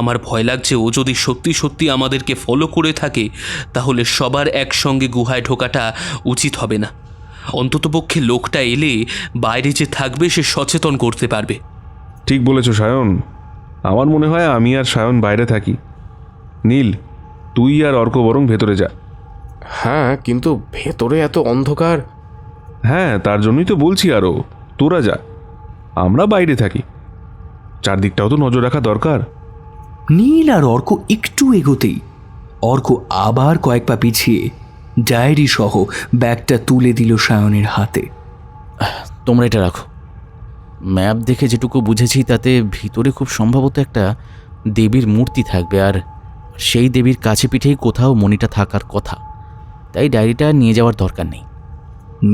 আমার ভয় লাগছে ও যদি সত্যি সত্যি আমাদেরকে ফলো করে থাকে তাহলে সবার একসঙ্গে গুহায় ঢোকাটা উচিত হবে না। অন্ততপক্ষে লোকটা এলে বাইরে যে থাকবে সে সচেতন করতে পারবে। ঠিক বলেছ সায়ন, আমার মনে হয় আমি আর সায়ন বাইরে থাকি। নীল, তুই আর অর্ক বরং ভেতরে যা। হ্যাঁ, কিন্তু ভেতরে এত অন্ধকার। হ্যাঁ, তার জন্যই তো বলছি, আরও তোরা যা, আমরা বাইরে থাকি। চারদিকটাও তো নজর রাখা দরকার। নীল আর অর্ক একটু এগোতেই অর্ক আবার কয়েক পা পিছিয়ে ডায়েরি সহ ব্যাগটা তুলে দিল সায়নের হাতে। তোমরা এটা রাখো। ম্যাপ দেখে যেটুকু বুঝেছি তাতে ভিতরে খুব সম্ভবত একটা দেবীর মূর্তি থাকবে, আর সেই দেবীর কাছে পিঠেই কোথাও মণিটা থাকার কথা, তাই ডায়েরিটা নিয়ে যাওয়ার দরকার নেই।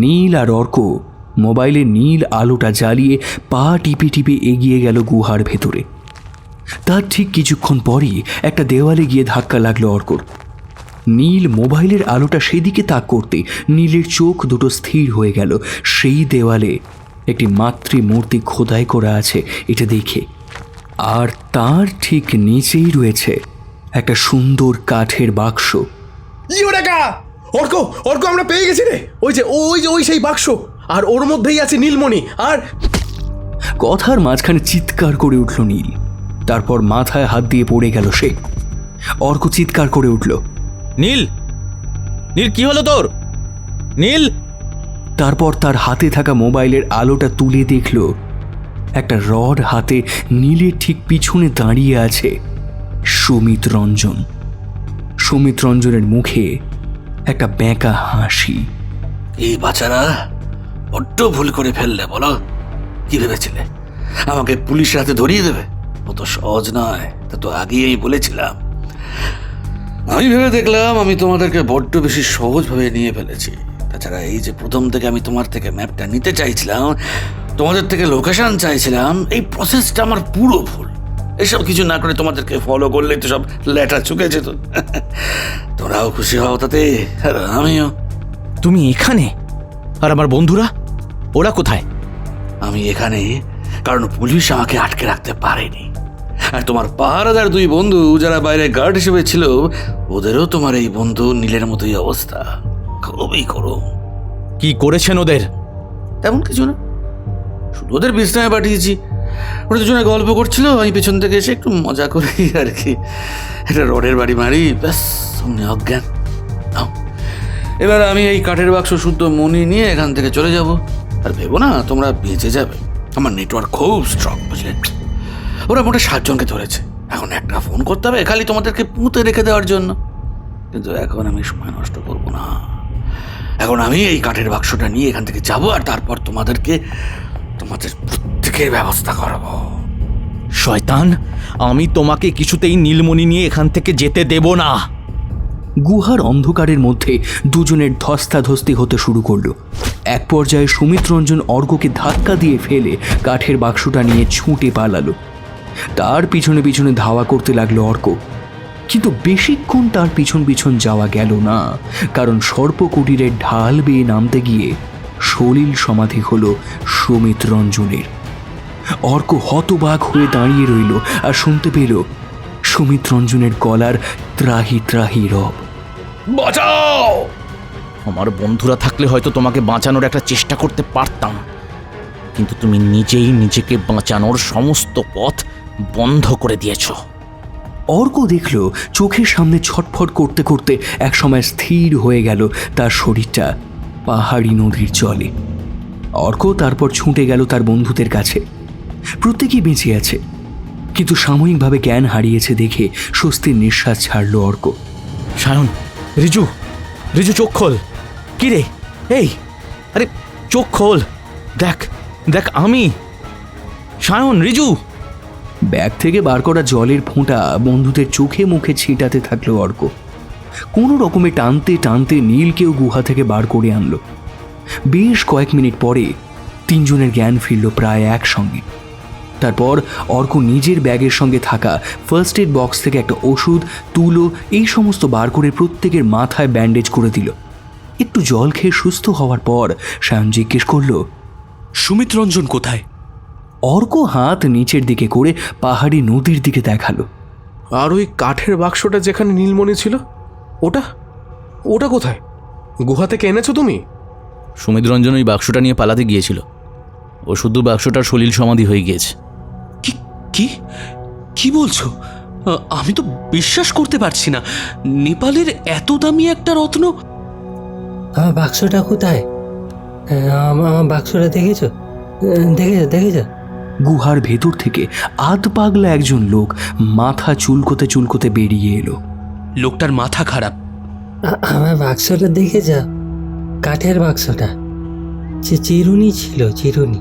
নীল আর অর্ক মোবাইলে নীল আলোটা জ্বালিয়ে পা টিপে টিপে এগিয়ে গেল গুহার ভেতরে। তার ঠিক কিছুক্ষণ পরই একটা দেওয়ালে গিয়ে ধাক্কা লাগলো অর্কর। নীল মোবাইলের আলোটা সেদিকে তাক করতে নীলের চোখ দুটো স্থির হয়ে গেল সেই দেওয়ালে একটি মাতৃমূর্তি খোদাই করা আছে এটা দেখে, আর তার ঠিক নিচেই রয়েছে একটা সুন্দর কাঠের বাক্স। অর্ক, অর্ক, আমরা পেয়ে গেছি রে। ওই সেই বাক্স, আর ওর মধ্যেই আছে নীলমণি। আর কথার মাঝখানে চিৎকার করে উঠল নীল। তারপর মাথায় হাত দিয়ে পড়ে গেল সে। অর্ক চিৎকার করে উঠল, নীল, নীল কি হলো তোর? নীল! তারপর তার হাতে থাকা মোবাইলের আলোটা তুলে দেখল একটা রড হাতে নীলের ঠিক পিছনে দাঁড়িয়ে আছে সুমিত রঞ্জন। সুমিত রঞ্জনের মুখে একটা বেঁকা হাসি। এই বাচ্চারা বড্ড ভুল করে ফেললে, বলো। কি ভেবেছিলে আমাকে পুলিশের হাতে ধরিয়ে দেবে? অত সহজ নয়, তা তো আগেই আমি বলেছিলাম। আমি ভেবে দেখলাম আমি তোমাদেরকে বড্ড বেশি সহজভাবে নিয়ে ফেলেছি। তাছাড়া এই যে প্রথম থেকে আমি তোমার থেকে ম্যাপটা নিতে চাইছিলাম, তোমাদের থেকে লোকেশন চাইছিলাম, এই প্রসেসটা আমার পুরো ভুল। এসব কিছু না করে তোমাদেরকে ফলো করলেই তো সব লেটা চুকে যেত। তোমরাও খুশি হও তাতে, আর আমিও। তুমি এখানে? আর আমার বন্ধুরা, ওরা কোথায়? আমি এখানে কারণ পুলিশ আমাকে আটকে রাখতে পারেনি। আর তোমার পাহারাদার দুই বন্ধু যারা বাইরে গার্ড হিসেবে ছিল, ওদেরও তোমার এই বন্ধু নীলের মতোই অবস্থা, খুবই করুণ। কি করেছেন ওদের? তেমন কিছু না, শুধু ওদের বিছনায় পাঠিয়েছি। ওরা দুজনে গল্প করছিল, আমি পেছন থেকে এসে একটু মজা করি আর কি, একটা রডের বাড়ি মারি, ব্যাস অমনি অজ্ঞান। এবার আমি এই কাঠের বাক্স শুদ্ধ মনি নিয়ে এখান থেকে চলে যাব। আর ভেবো না তোমরা বেঁচে যাবে, আমার নেটওয়ার্ক খুব স্ট্রং, বুঝলে। ওরা মোটে 7 জনকে ধরেছে, এখন একটা ফোন করতে হবে খালি তোমাদেরকে পুঁতে রেখে দেওয়ার জন্য। কিন্তু এখন আমি সময় নষ্ট করব না। এখন আমি এই কাঠের বাক্সটা নিয়ে এখান থেকে যাব, আর তারপর তোমাদের প্রত্যেকের ব্যবস্থা করাবো। শয়তান, আমি তোমাকে কিছুতেই নীলমণি নিয়ে এখান থেকে যেতে দেব না। গুহার অন্ধকারের মধ্যে দুজনের ধস্তাধস্তি হতে শুরু করলো। এক পর্যায়ে সুমিত রঞ্জন অর্ককে ধাক্কা দিয়ে ফেলে কাঠের বাক্সটা নিয়ে ছুটে পালালো। তার পিছনে পিছনে ধাওয়া করতে লাগলো অর্ক, কিন্তু বেশিক্ষণ তার পিছন পিছন যাওয়া গেল না, কারণ সর্পকুটিরের ঢাল বেয়ে নামতে গিয়ে সলিল সমাধি হলো সুমিত রঞ্জনের। অর্ক হতবাক হয়ে দাঁড়িয়ে রইল আর শুনতে পেল সুমিত রঞ্জনের গলার ত্রাহি ত্রাহি রব। বাঁচাও! আমার বন্ধুরা থাকলে হয়তো তোমাকে বাঁচানোর একটা চেষ্টা করতে পারতাম, কিন্তু তুমি নিজেই নিজেকে বাঁচানোর সমস্ত পথ বন্ধ করে দিয়েছ। অর্ক দেখল চোখের সামনে ছটফট করতে করতে একসময় স্থির হয়ে গেল তার শরীরটা পাহাড়ি নদীর জলে। অর্ক তারপর ছুটে গেল তার বন্ধুদের কাছে। প্রত্যেকেই বেঁচে আছে, কিন্তু সাময়িকভাবে জ্ঞান হারিয়েছে দেখে স্বস্তির নিঃশ্বাস ছাড়ল অর্ক। সায়ন, রিজু, রিজু চোখ খোল। কি রে? এই, আরে চোখ খোল, দেখ দেখ আমি। সায়ন, রিজু। ব্যাগ থেকে বার করা জলের ফোঁটা বন্ধুদের চোখে মুখে ছিটাতে থাকলো অর্ক। কোনো রকমে টানতে টানতে নীলকেও গুহা থেকে বার করে আনলো। বেশ কয়েক মিনিট পরে তিনজনের জ্ঞান ফিরল প্রায় একসঙ্গে। তারপর অর্ক নিজের ব্যাগের সঙ্গে থাকা ফার্স্ট এড বক্স থেকে একটা ওষুধ, তুলো এই সমস্ত বার করে প্রত্যেকের মাথায় ব্যান্ডেজ করে দিল। একটু জল খেয়ে সুস্থ হওয়ার পর সায়ন জিজ্ঞেস করল, সুমিত রঞ্জন কোথায়? অর্ক হাত নিচের দিকে করে পাহাড়ি নদীর দিকে দেখালো। আর ওই কাঠের বাক্সটা যেখানে নীলমণি ছিল, ওটা ওটা কোথায়? গুহা থেকে এনেছো তুমি? সুমিত রঞ্জন ওই বাক্সটা নিয়ে পালাতে গিয়েছিল। ও শুধু বাক্সটার সলিল সমাধি হয়ে গিয়েছে। কি কি কি বলছো? আমি তো বিশ্বাস করতে পারছি না। নেপালের এত দামি একটা রত্ন। আমার বাক্সটা কোথায়? আমার বাক্সটা দেখেছো? দেখেছো? গুহার ভেতর থেকে আধ পাগলা একজন লোক মাথা চুলকোতে চুলকোতে বেরিয়ে এলো। লোকটার মাথা খারাপ। আমার বাক্সটা দেখে যা, কাঠের বাক্সটা, চিরুনি ছিল, চিরুনি।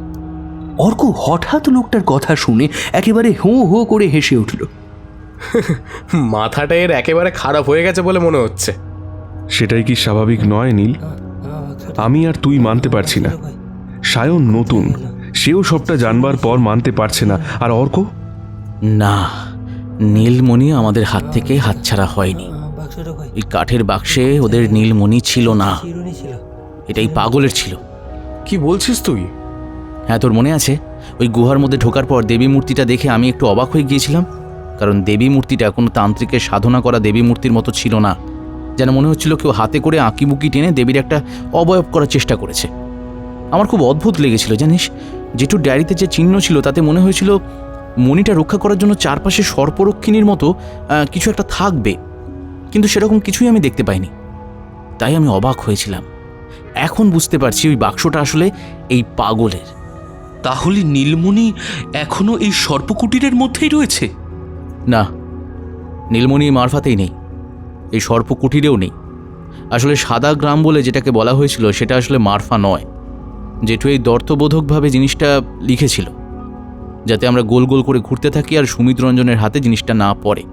অর্ক হঠাৎ লোকটার কথা শুনে একেবারে হো হো করে হেসে উঠল। মাথাটা এর একেবারে খারাপ হয়ে গেছে বলে মনে হচ্ছে। সেটাই কি স্বাভাবিক নয় নীল? আমি আর তুই মানতে পারছি না। সায়ন নতুন, সেও সবটা জানবার পর মানতে পারছে না। আর অর্ক? না, নীলমণি আমাদের হাত থেকে হাতছাড়া হয়নি। এই কাঠের বাক্সে ওদের নীলমণি ছিল না, এটাই পাগলের ছিল। কি বলছিস তুই? হ্যাঁ, তোর মনে আছে ওই গুহার মধ্যে ঢোকার পর দেবী মূর্তিটা দেখে আমি একটু অবাক হয়ে গিয়েছিলাম? কারণ দেবী মূর্তিটা কোনো তান্ত্রিকের সাধনা করা দেবী মূর্তির মতো ছিল না। যেন মনে হচ্ছিল কেউ হাতে করে আঁকিবুকি টেনে দেবীর একটা অবয়ব করার চেষ্টা করেছে। আমার খুব অদ্ভুত লেগেছিল জানিস। যেটু ডায়েরিতে যে চিহ্ন ছিল তাতে মনে হয়েছিল মণিটা রক্ষা করার জন্য চারপাশে সর্পরক্ষিণীর মতো কিছু একটা থাকবে, কিন্তু সেরকম কিছুই আমি দেখতে পাইনি। তাই আমি অবাক হয়েছিলাম। এখন বুঝতে পারছি ওই বাক্সটা আসলে এই পাগলের। তাহলে নীলমণি এখনো এই সর্পকুটিরের মধ্যেই রয়েছে? না, নীলমণি মারফাতেই নেই, এই সর্পকুটিরেও নেই। আসলে সাদা গ্রাম বলে যেটাকে বলা হয়েছিল সেটা আসলে মারফা নয়। জেঠু এই দর্থবোধকভাবে জিনিসটা লিখেছিল যাতে আমরা গোল গোল করে ঘুরতে থাকি আর সুমিত রঞ্জনের হাতে জিনিসটা না পড়ে।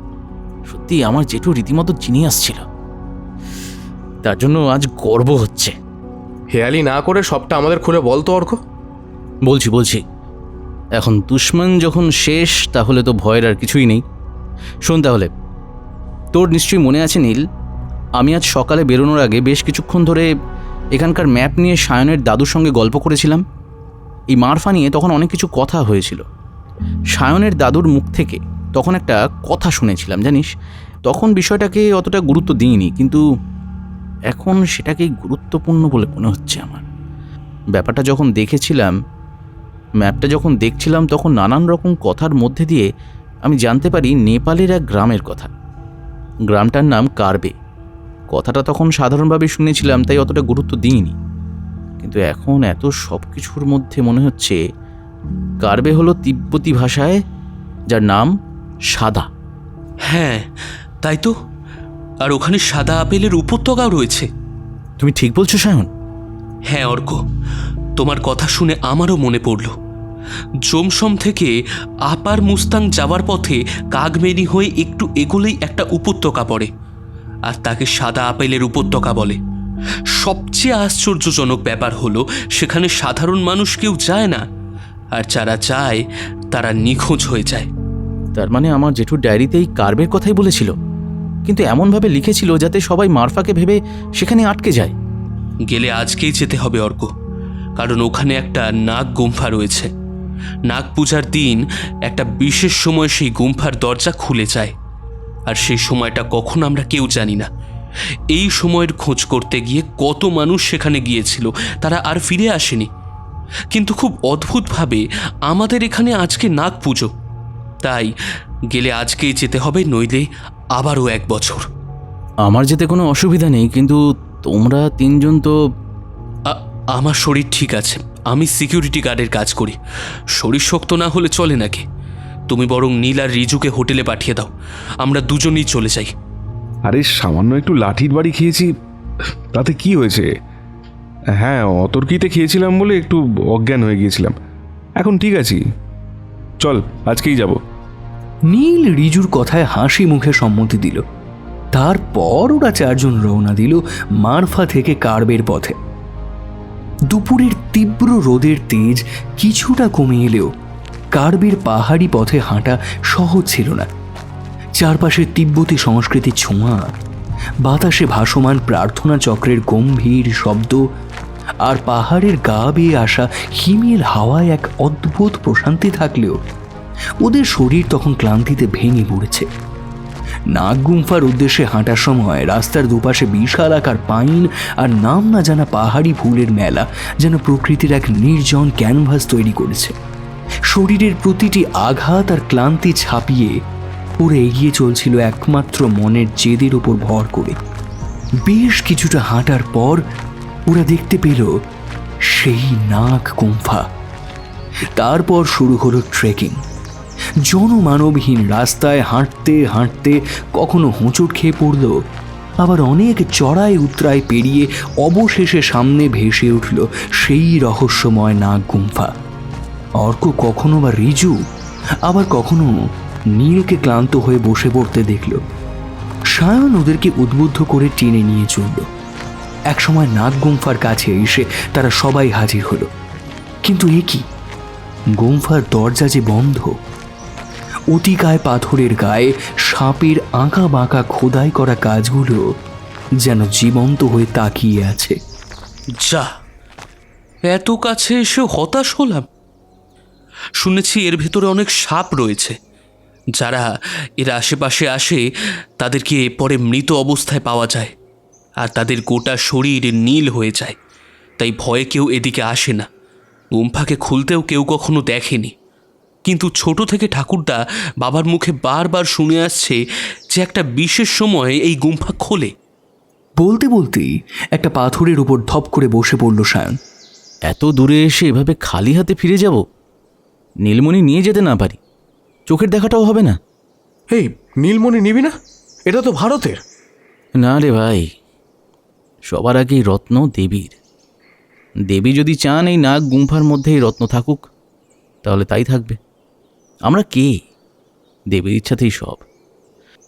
সত্যি আমার জেঠু রীতিমতো জিনিয়াস ছিল, তার জন্য আজ গর্ব হচ্ছে। হেয়ালি না করে সবটা আমাদের খুলে বলতো অর্ক। বলছি। এখন দুশ্মন যখন শেষ তাহলে তো ভয়ের আর কিছুই নেই। শোন তাহলে, তোর নিশ্চয়ই মনে আছে নীল, আমি আজ সকালে বেরোনোর আগে বেশ কিছুক্ষণ ধরে এখানকার ম্যাপ নিয়ে সায়নের দাদুর সঙ্গে গল্প করেছিলাম। এই মারফা নিয়ে তখন অনেক কিছু কথা হয়েছিল। সায়নের দাদুর মুখ থেকে তখন একটা কথা শুনেছিলাম জানিস। তখন বিষয়টাকে অতটা গুরুত্ব দিইনি, কিন্তু এখন সেটাকেই গুরুত্বপূর্ণ বলে মনে হচ্ছে আমার। ব্যাপারটা যখন দেখেছিলাম, ম্যাপটা যখন দেখছিলাম, তখন নানান রকম কথার মধ্যে দিয়ে আমি জানতে পারি নেপালের এক গ্রামের কথা। গ্রামটার নাম কার্বে। কথাটা তখন সাধারণভাবে শুনেছিলাম, তাই অতটা গুরুত্ব দিইনি, কিন্তু এখন এত সব কিছুর মধ্যে মনে হচ্ছে কার্বে হলো তিব্বতী ভাষায় যার নাম সাদা। হ্যাঁ তাই তো, আর ওখানে সাদা আপেলের উপত্যকাও রয়েছে। তুমি ঠিক বলছো সায়ন। হ্যাঁ অর্ক, তোমার কথা শুনে আমারও মনে পড়ল। জমসম থেকে আপার মুস্তাং যাওয়ার পথে কাগমেনি হয়ে একটু এগোলেই একটা উপত্যকা পড়ে, আর তাকে সাদা আপেলের উপত্যকা বলে। সবচেয়ে আশ্চর্যজনক ব্যাপার হলো সেখানে সাধারণ মানুষ কেউ যায় না, আর যারা যায় তারা নিখোঁজ হয়ে যায়। তার মানে আমার জেঠুর ডায়েরিতেই কার্বের কথাই বলেছিল, কিন্তু এমনভাবে লিখেছিল যাতে সবাই মারফাকে ভেবে সেখানে আটকে যায়। গেলে আজকেই যেতে হবে অর্ক, কারণ ওখানে একটা নাগ গুম্ফা রয়েছে। নাগ পূজার দিন একটা বিশেষ সময় সেই গুম্ফার দরজা খুলে যায়, আর সেই সময়টা কখন আমরা কেউ জানি না। এই সময়ের খোঁজ করতে গিয়ে কত মানুষ সেখানে গিয়েছিল, তারা আর ফিরে আসেনি। কিন্তু খুব অদ্ভুতভাবে আমাদের এখানে আজকে নাগ পুজো, তাই গেলে আজকেই যেতে হবে, নইলে আবারও 1 বছর। আমার যেতে কোনো অসুবিধা নেই, কিন্তু তোমরা 3 জন তো... আমার শরীর ঠিক আছে, আমি সিকিউরিটি গার্ডের কাজ করি। শরীর শক্ত না হলে চলে নাকি? তুমি বরং নীল আর রিজুকে হোটেলে পাঠিয়ে দাও, আমরা দুজনেই চলে যাই। আরে সামান্য একটু লাঠির বাড়ি খেয়েছি, তাতে কি হয়েছে? হ্যাঁ, অতর্কিতে খেয়েছিলাম বলে একটু অজ্ঞান হয়ে গিয়েছিলাম, এখন ঠিক আছি। চল, আজকেই যাব। নীল রিজুর কথায় হাসি মুখে সম্মতি দিল। তারপর ওরা 4 জন রওনা দিল মারফা থেকে কার্বের পথে। দুপুরের তীব্র রোদের তেজ কিছুটা কমে এলেও কার্বের পাহাড়ি পথে হাঁটা সহজ ছিল না। চারপাশে তিব্বতী সংস্কৃতির ছোঁয়া, বাতাসে ভাসমান প্রার্থনা চক্রের গম্ভীর শব্দ, আর পাহাড়ের গা বেয়ে আসা হিমেল হাওয়ায় এক অদ্ভুত প্রশান্তি থাকলেও ওদের শরীর তখন ক্লান্তিতে ভেঙে পড়েছে। নাগ গুম্ফার উদ্দেশ্যে হাঁটার সময় রাস্তার দুপাশে বিশাল আকার পাইন আর নাম না জানা পাহাড়ি ফুলের মেলা যেন প্রকৃতির এক নির্জন ক্যানভাস তৈরি করেছে। শরীরের প্রতিটি আঘাত আর ক্লান্তি ছাপিয়ে ওরা এগিয়ে চলছিল একমাত্র মনের জেদের উপর ভর করে। বেশ কিছুটা হাঁটার পর ওরা দেখতে পেল সেই নাগ গুম্ফা। তারপর শুরু হলো ট্রেকিং। জনমানবহীন রাস্তায় হাঁটতে হাঁটতে কখনো হোঁচট খেয়ে পড়ল, আবার অনেক চড়াই উতরাই পেরিয়ে অবশেষে সামনে ভেসে উঠল সেই রহস্যময় নাগ গুম্ফা। অর্ক কখনো বা রিজু, আবার কখনো নীলকে ক্লান্ত হয়ে বসে পড়তে দেখল। সায়ন ওদেরকে উদ্বুদ্ধ করে টেনে নিয়ে চলল। একসময় নাগ গুম্ফার কাছে এসে তারা সবাই হাজির হলো। কিন্তু এ কি, গুম্ফার দরজা যে বন্ধ। অতিকায় পাথরের গায়ে সাপের আঁকা বাঁকা খোদাই করা কাজগুলো যেন জীবন্ত হয়ে তাকিয়ে আছে। যা, এত কাছে এসে হতাশ হলাম। শুনেছি এর ভেতরে অনেক সাপ রয়েছে, যারা এর আশেপাশে আসে তাদেরকে পরে মৃত অবস্থায় পাওয়া যায়, আর তাদের গোটা শরীর নীল হয়ে যায়। তাই ভয়ে কেউ এদিকে আসে না। গুম্ফাকে খুলতেও কেউ কখনো দেখেনি। কিন্তু ছোট থেকে ঠাকুরদা বাবার মুখে বারবার শুনে আসছে যে একটা বিশেষ সময়ে এই গুম্ফা খোলে। বলতে বলতেই একটা পাথরের উপর ধপ করে বসে পড়ল সায়ন। এত দূরে এসে এভাবে খালি হাতে ফিরে যাব? নীলমণি নিয়ে যেতে না পারি, চোখের দেখাটাও হবে না। এই নীলমণি নিবি না? এটা তো ভারতের। না রে ভাই, সবার আগেই রত্ন দেবীর। দেবী যদি চান এই নাগ গুম্ফার মধ্যেই রত্ন থাকুক, তাহলে তাই থাকবে। আমরা কে? দেবীর ইচ্ছাতেই সব।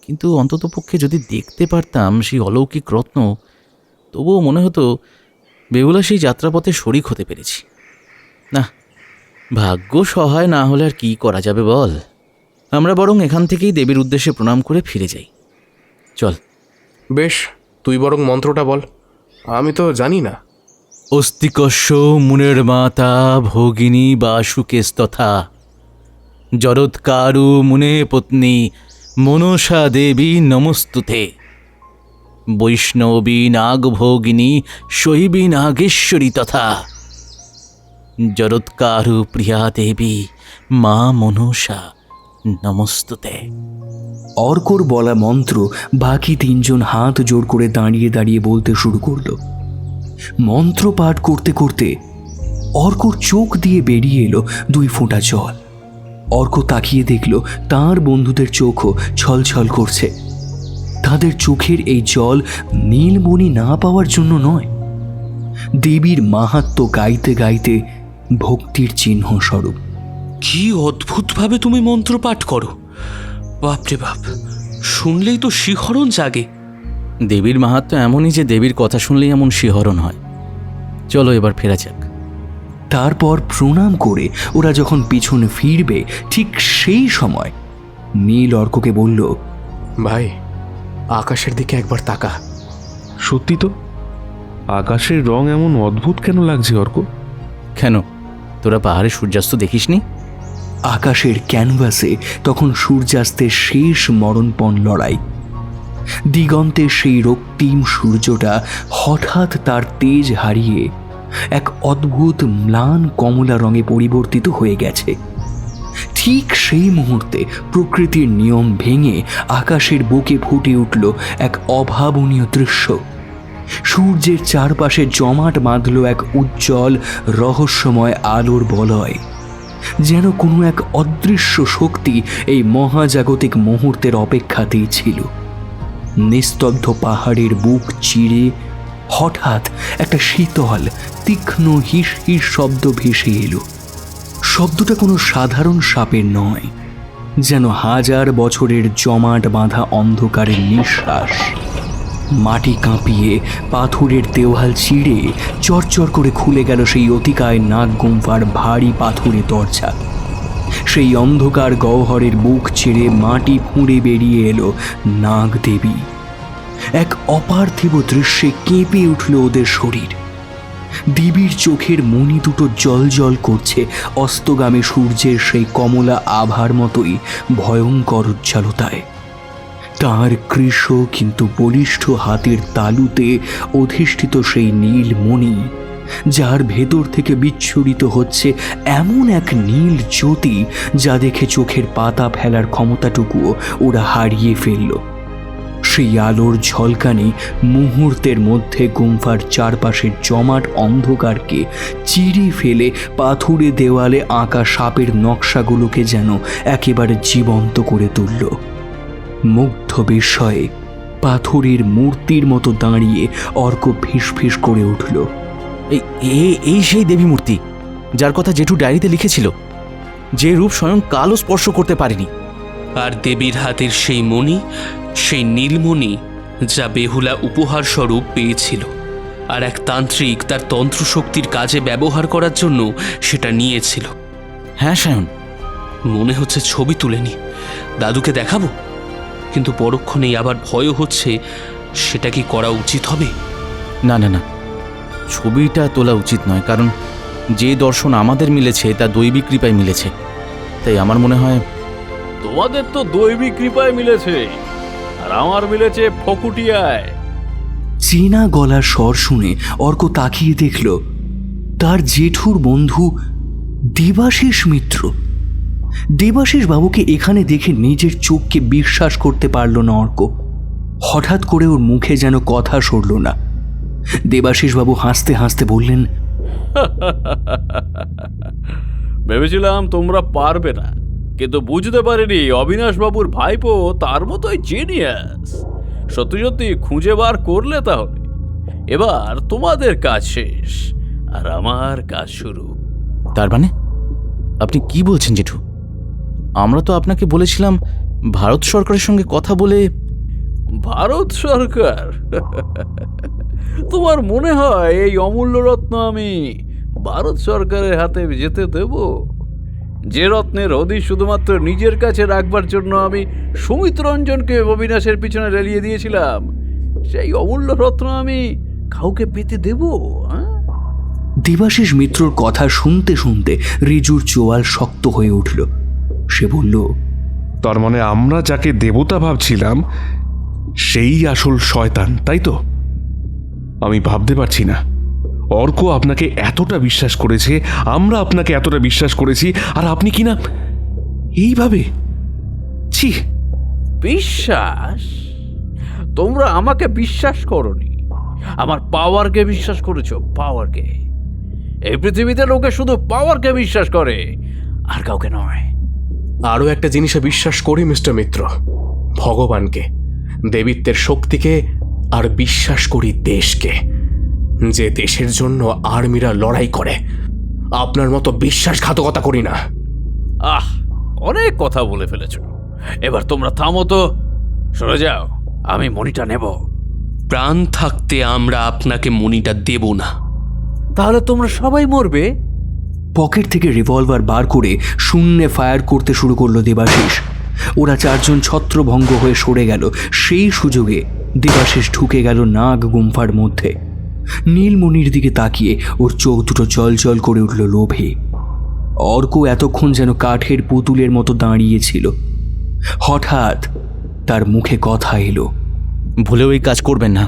কিন্তু অন্ততপক্ষে যদি দেখতে পারতাম সেই অলৌকিক রত্ন, তবুও মনে হতো বেহুলা সেই যাত্রাপথে শরিক হতে পেরেছি। না, ভাগ্য সহায় না হলে আর কি করা যাবে বল। আমরা বরং এখান থেকেই দেবীর উদ্দেশ্যে প্রণাম করে ফিরে যাই। চল। বেশ, তুই বরং মন্ত্রটা বল, আমি তো জানি না। অস্তিকস্য মুনের মাতা ভগিনী বাসুকেস্তথা জরৎকারু মুনে পত্নী মনসা দেবী নমস্তুতে বৈষ্ণবী নাগভোগিনী শৈবী নাগেশ্বরী তথা জরৎকারু প্রিয়া দেবী মা মনসা নমস্তুতে। অর্কর বলা মন্ত্র বাকি 3 জন হাত জোড় করে দাঁড়িয়ে দাঁড়িয়ে বলতে শুরু করল। মন্ত্র পাঠ করতে করতে অর্কর চোখ দিয়ে বেরিয়ে এলো 2 ফোঁটা জল। অর্ক তাকিয়ে দেখল তার বন্ধুদের চোখও ছলছল করছে। তাদের চোখের এই জল নীলমণি না পাওয়ার জন্য নয়, দেবীর মাহাত্ম্য গাইতে গাইতে ভক্তির চিহ্ন স্বরূপ। কি অদ্ভুতভাবে তুমি মন্ত্র পাঠ করো, বাপরে বাপ, শুনলেই তো শিহরণ জাগে। দেবীর মাহাত্ম্য এমনই যে দেবীর কথা শুনলেই এমন শিহরণ হয়। চলো এবার ফেরা যাক। তারপর প্রণাম করে ওরা যখন পিছনে ফিরবে, ঠিক সেই সময় নীল অর্ককে বলল, ভাই, আকাশের দিকে একবার তাকা। সত্যি তো, আকাশের রং এমন অদ্ভুত কেন লাগছে অর্ক? কেন, তোরা পাহাড়ে সূর্যাস্ত দেখিসনি? আকাশের ক্যানভাসে তখন সূর্যাস্তের শেষ মরণপণ লড়াই। দিগন্তে সেই রক্তিম সূর্যটা হঠাৎ তার তেজ হারিয়ে এক অদ্ভুত ম্লান কমলা রঙে পরিবর্তিত হয়ে গেছে। ঠিক সেই মুহূর্তে প্রকৃতির নিয়ম ভেঙে আকাশের বুকে ফুটে উঠল এক অভাবনীয় দৃশ্য। সূর্যের চারপাশে জমাট বাঁধল এক উজ্জ্বল রহস্যময় আলোর বলয়, যেন কোনো এক অদৃশ্য শক্তি এই মহাজাগতিক মুহূর্তের অপেক্ষাতেই ছিল। নিস্তব্ধ পাহাড়ের বুক চিরে হঠাৎ একটা শীতল তীক্ষ্ণ হিস হিস শব্দ ভেসে এলো। শব্দটা কোনো সাধারণ সাপের নয়, যেন হাজার বছরের জমাট বাঁধা অন্ধকারের নিঃশ্বাস। মাটি কাঁপিয়ে পাথরের দেওয়াল চিড়ে চরচর করে খুলে গেল সেই অতিকায় নাগ গুম্ফার ভারী পাথুরে দরজা। সেই অন্ধকার গহ্বরের বুক ছেড়ে মাটি ফুঁড়ে বেরিয়ে এলো নাগ দেবী। এক অপার্থিব দৃশ্যে কেঁপে উঠল ওদের শরীর। দেবীর চোখের মণি দুটো জল জল করছে অস্তগামী সূর্যের সেই কমলা আভার মতোই ভয়ঙ্কর উজ্জ্বলতায়। তাঁর কৃশ কিন্তু বলিষ্ঠ হাতের তালুতে অধিষ্ঠিত সেই নীল মণি, যার ভেতর থেকে বিচ্ছুরিত হচ্ছে এমন এক নীল জ্যোতি যা দেখে চোখের পাতা ফেলার ক্ষমতাটুকুও ওরা হারিয়ে ফেলল। সেই আলোর ঝলকানি মুহূর্তের মধ্যে গুম্ফার চারপাশের জমাট অন্ধকারকে চিরে ফেলে পাথুরে দেওয়ালে আঁকা সাপের নকশাগুলোকে যেন একেবারে জীবন্ত করে তুলল। মুগ্ধ বিস্ময়ে পাথরের মূর্তির মতো দাঁড়িয়ে অর্ক ফিসফিস করে উঠল, এই সেই দেবী মূর্তি যার কথা জেঠু ডায়েরিতে লিখেছিল, যে রূপ স্বয়ং কালও স্পর্শ করতে পারেনি। আর দেবীর হাতের সেই মণি, সেই নীলমণি যা বেহুলা উপহার স্বরূপ পেয়েছিল, আর এক তান্ত্রিক তার তন্ত্রশক্তির কাজে ব্যবহার করার জন্য সেটা নিয়েছিল। হ্যাঁ সায়ন, মনে হচ্ছে ছবি তুলেনি, দাদুকে দেখাবো, কিন্তু পরক্ষণেই আবার ভয়ও হচ্ছে সেটা কি করা উচিত হবে। না না না, ছবিটা তোলা উচিত নয়, কারণ যে দর্শন আমাদের মিলেছে তা দৈবিক কৃপায় মিলেছে। তাই আমার মনে হয় তোমাদের তো দৈবিক কৃপায় মিলেছে, আর আমার মিলেছে ফকুটিয়ায়। চেনা গলার স্বর শুনে অর্ক তাকিয়ে দেখল তার জেঠুর বন্ধু দেবাশিস মিত্র। দেবাশিস বাবুকে এখানে দেখে নিজের চোখকে বিশ্বাস করতে পারল না অর্ক। হঠাৎ করে ওর মুখে যেন কথা সরল না। দেবাশিস বাবু হাসতে হাসতে বললেন, ভেবেছিলাম তোমরা পারবে না, কিন্তু বুঝতে পারিনি অবিনাশ বাবুর ভাইপো তার মতোই জিনিয়াস। সত্যি সত্যি খুঁজে বার করলে তাহলে। এবার তোমাদের কাজ শেষ আর আমার কাজ শুরু। তার মানে আপনি কি বলছেন জেঠু? আমরা তো আপনাকে বলেছিলাম ভারত সরকারের সঙ্গে কথা বলে। ভারত সরকার? তোমার মনে হয় এই অমূল্য রত্ন আমি ভারত সরকারের হাতে যেতে দেব? যে রত্নের হদিশ শুধুমাত্র নিজের কাছে রাখবার জন্য আমি সুমিত রঞ্জনকে অবিনাশের পিছনে রেলিয়ে দিয়েছিলাম, সেই অমূল্য রত্ন আমি কাউকে পেতে দেব? দেবাশিস মিত্রর কথা শুনতে শুনতে রিজুর চোয়াল শক্ত হয়ে উঠল। সে বলল, তার মানে আমরা যাকে দেবতা ভাবছিলাম সেই আসল শয়তান, তাই তো? আমি ভাবতে পারছি না অর্ক আপনাকে এতটা বিশ্বাস করেছে, আমরা আপনাকে এতটা বিশ্বাস করেছি, আর আপনি কিনা এইভাবে। ছি! বিশ্বাস? তোমরা আমাকে বিশ্বাস করোনি, আমার পাওয়ারকে বিশ্বাস করেছো। পাওয়ারকে? এই পৃথিবীতে লোকে শুধু পাওয়ারকে বিশ্বাস করে, আর কাউকে নয়। আরও একটা জিনিসে বিশ্বাস করি মিস্টার মিত্র, ভগবানকে, দেবীত্বের শক্তিকে, আর বিশ্বাস করি দেশকে, যে দেশের জন্য আর্মিরা লড়াই করে। আপনার মতো বিশ্বাসঘাতকতা করি না। অনেক কথা বলে ফেলেছো, এবার তোমরা থামো তো, সরে যাও, আমি মনিটা নেব। প্রাণ থাকতে আমরা আপনাকে মণিটা দেব না। তাহলে তোমরা সবাই মরবে? পকেট থেকে রিভলভার বার করে শূন্যে ফায়ার করতে শুরু করলো দেবাশিস। ওরা চারজন ছত্রভঙ্গ হয়ে সরে গেল। সেই সুযোগে দেবাশিস ঢুকে গেল নাগ গুম্ফার মধ্যে। নীলমণির দিকে তাকিয়ে ওর চোখ দুটো জল জল করে উঠল লোভে। অর্ক এতক্ষণ যেন কাঠের পুতুলের মতো দাঁড়িয়েছিল। হঠাৎ তার মুখে কথা এলো, ভুলেও এই কাজ করবেন না।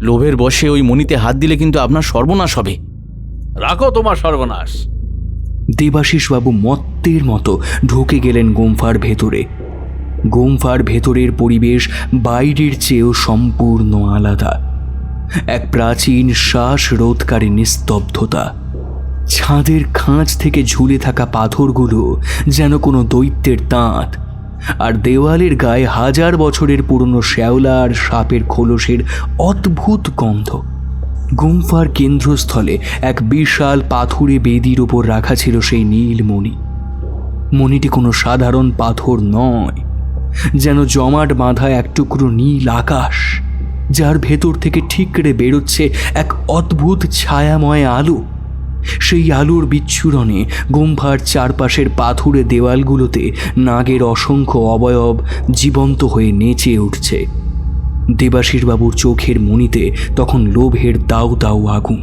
লোভের বশে ওই মণিতে হাত দিলে কিন্তু আপনার সর্বনাশ হবে। রাখো তোমার সর্বনাশ। দেবাশিসবাবু মত্তের মতো ঢুকে গেলেন গুম্ফার ভেতরে। গুম্ফার ভেতরের পরিবেশ বাইরের চেয়েও সম্পূর্ণ আলাদা। এক প্রাচীন শ্বাসরোধকারী নিস্তব্ধতা। ছাদের খাঁজ থেকে ঝুলে থাকা পাথরগুলো যেন কোনো দৈত্যের দাঁত, আর দেওয়ালের গায়ে 1000 বছরের পুরনো শ্যাওলা আর সাপের খোলসের অদ্ভুত গন্ধ। গুম্ফার কেন্দ্রস্থলে এক বিশাল পাথুরে বেদির ওপর রাখা ছিল সেই নীলমণি। মণিটি কোনো সাধারণ পাথর নয়, যেন জমাট বাঁধা এক টুকরো নীল আকাশ, যার ভেতর থেকে ঠিকরে বেরোচ্ছে এক অদ্ভুত ছায়াময় আলো। সেই আলোর বিচ্ছুরণে গুম্ফার চারপাশের পাথুরে দেওয়ালগুলোতে নাগের অসংখ্য অবয়ব জীবন্ত হয়ে নেচে উঠছে। দেবাশিসবাবুর চোখের মণিতে তখন লোভের দাউ দাউ আগুন।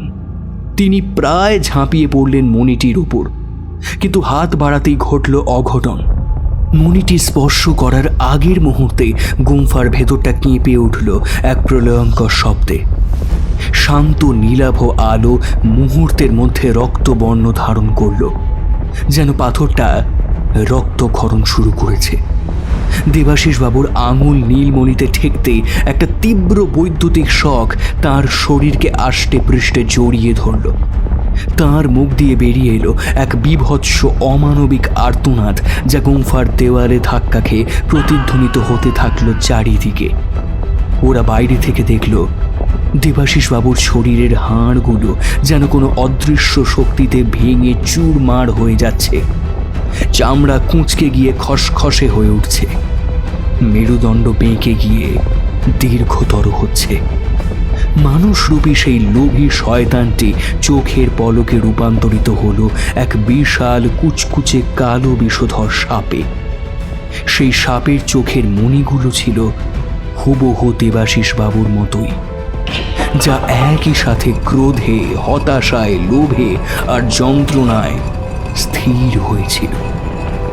তিনি প্রায় ঝাঁপিয়ে পড়লেন মণিটির উপর, কিন্তু হাত বাড়াতেই ঘটল অঘটন। মণিটি স্পর্শ করার আগের মুহূর্তে গুম্ফার ভেতরটা কেঁপে উঠল এক প্রলয়ঙ্কর শব্দে। শান্ত নীলাভ আলো মুহূর্তের মধ্যে রক্তবর্ণ ধারণ করল, যেন পাথরটা রক্তক্ষরণ শুরু করেছে। দেবাশিসবাবুর আঙুল নীলমণিতে ঠেকতেই একটা তীব্র বৈদ্যুতিক শক তার শরীরকে আষ্টে পৃষ্ঠে জড়িয়ে ধরল। তার মুখ দিয়ে বেরিয়ে এলো এক বীভৎস অমানবিক আর্তনাদ, যা গুম্ফার দেওয়ালে ধাক্কা খেয়ে প্রতিধ্বনিত হতে থাকলো চারিদিকে। ওরা বাইরে থেকে দেখল দেবাশিসবাবুর শরীরের হাড়গুলো যেন কোনো অদৃশ্য শক্তিতে ভেঙে চুরমার হয়ে যাচ্ছে। চামড়া কুঁচকে গিয়ে খসখসে হয়ে উঠছে, মেরুদণ্ড বেঁকে গিয়ে দীর্ঘতর হচ্ছে। মানুষরূপী সেই লোভী শয়তানটি চোখের পলকে রূপান্তরিত হলো এক বিশাল কুচকুচে কালো বিষধর সাপে। সেই সাপের চোখের মণিগুলো ছিল হুবহু দেবাশিসবাবুর মতোই, যা একই সাথে ক্রোধে, হতাশায়, লোভে আর যন্ত্রণায় স্থির হয়েছিল।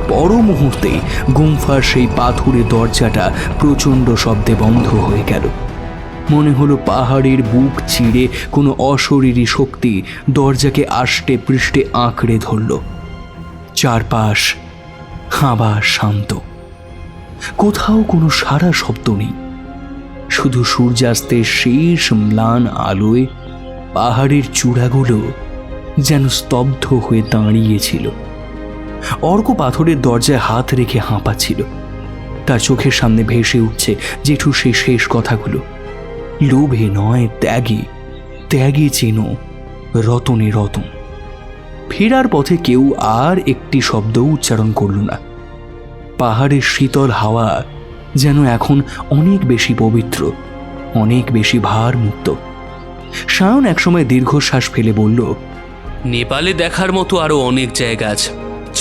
পর মুহূর্তে গুম্ফার সেই পাথুরে দরজাটা প্রচণ্ড শব্দে বন্ধ হয়ে গেল। মনে হলো পাহাড়ের বুক চিরে কোনো অশরীরী শক্তি দরজাকে আষ্টে পৃষ্ঠে আঁকড়ে ধরল। চারপাশ আবার শান্ত, কোথাও কোনো সারা শব্দ নেই। শুধু সূর্যাস্তের শেষ ম্লান আলোয় পাহাড়ের চূড়াগুলো যেন স্তব্ধ হয়ে দাঁড়িয়েছিল। অর্ক পাথরের দরজায় হাত রেখে হাঁপাচ্ছিল। তার চোখের সামনে ভেসে উঠছে জেঠুর সেই শেষ কথাগুলো। লোভে নয়, ত্যাগে, ত্যাগে চেনো রতনে রতন। ফেরার পথে কেউ আর একটি শব্দ উচ্চারণ করল না। পাহাড়ের শীতল হাওয়া যেন এখন অনেক বেশি পবিত্র, অনেক বেশি ভার মুক্ত। সায়ন একসময় দীর্ঘশ্বাস ফেলে বলল, নেপালে দেখার মতো আরো অনেক জায়গা আছে,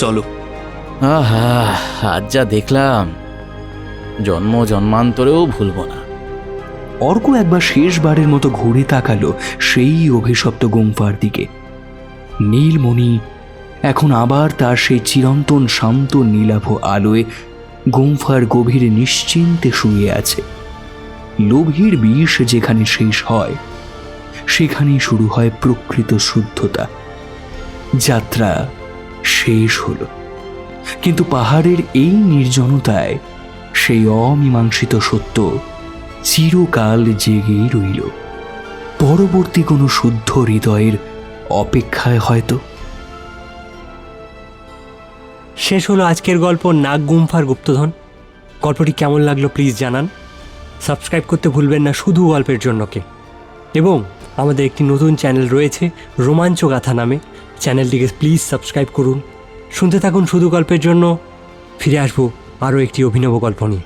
চলো। আহা, আজ যা দেখলাম জন্ম জন্মান্তরেও ভুলব না। অর্ক একবার শেষবারের মতো ঘুরে তাকালো সেই অভিশপ্ত গুম্ফার দিকে। নীলমণি এখন আবার তার সেই চিরন্তন শান্ত নীলাভ আলোয় গুম্ফার গভীরে নিশ্চিন্তে শুয়ে আছে। লোভীর বিষ যেখানে শেষ হয়, সেখানেই শুরু হয় প্রকৃত শুদ্ধতা। যাত্রা শেষ হলো, কিন্তু পাহাড়ের এই নির্জনতায় সেই অমীমাংসিত সত্য চিরকাল জেগেই রইল, পরবর্তী কোনো শুদ্ধ হৃদয়ের অপেক্ষায় হয়তো। শেষ হলো আজকের গল্প নাগ গুম্ফার গুপ্তধন। গল্পটি কেমন লাগলো প্লিজ জানান। সাবস্ক্রাইব করতে ভুলবেন না শুধু গল্পের জন্যকে। এবং আমাদের একটি নতুন চ্যানেল রয়েছে রোমাঞ্চ গাথা নামে, চ্যানেলটিকে প্লিজ সাবস্ক্রাইব করুন। শুনতে থাকুন শুধু গল্পের জন্য। ফিরে আসবো আরও একটি অভিনব গল্প নিয়ে।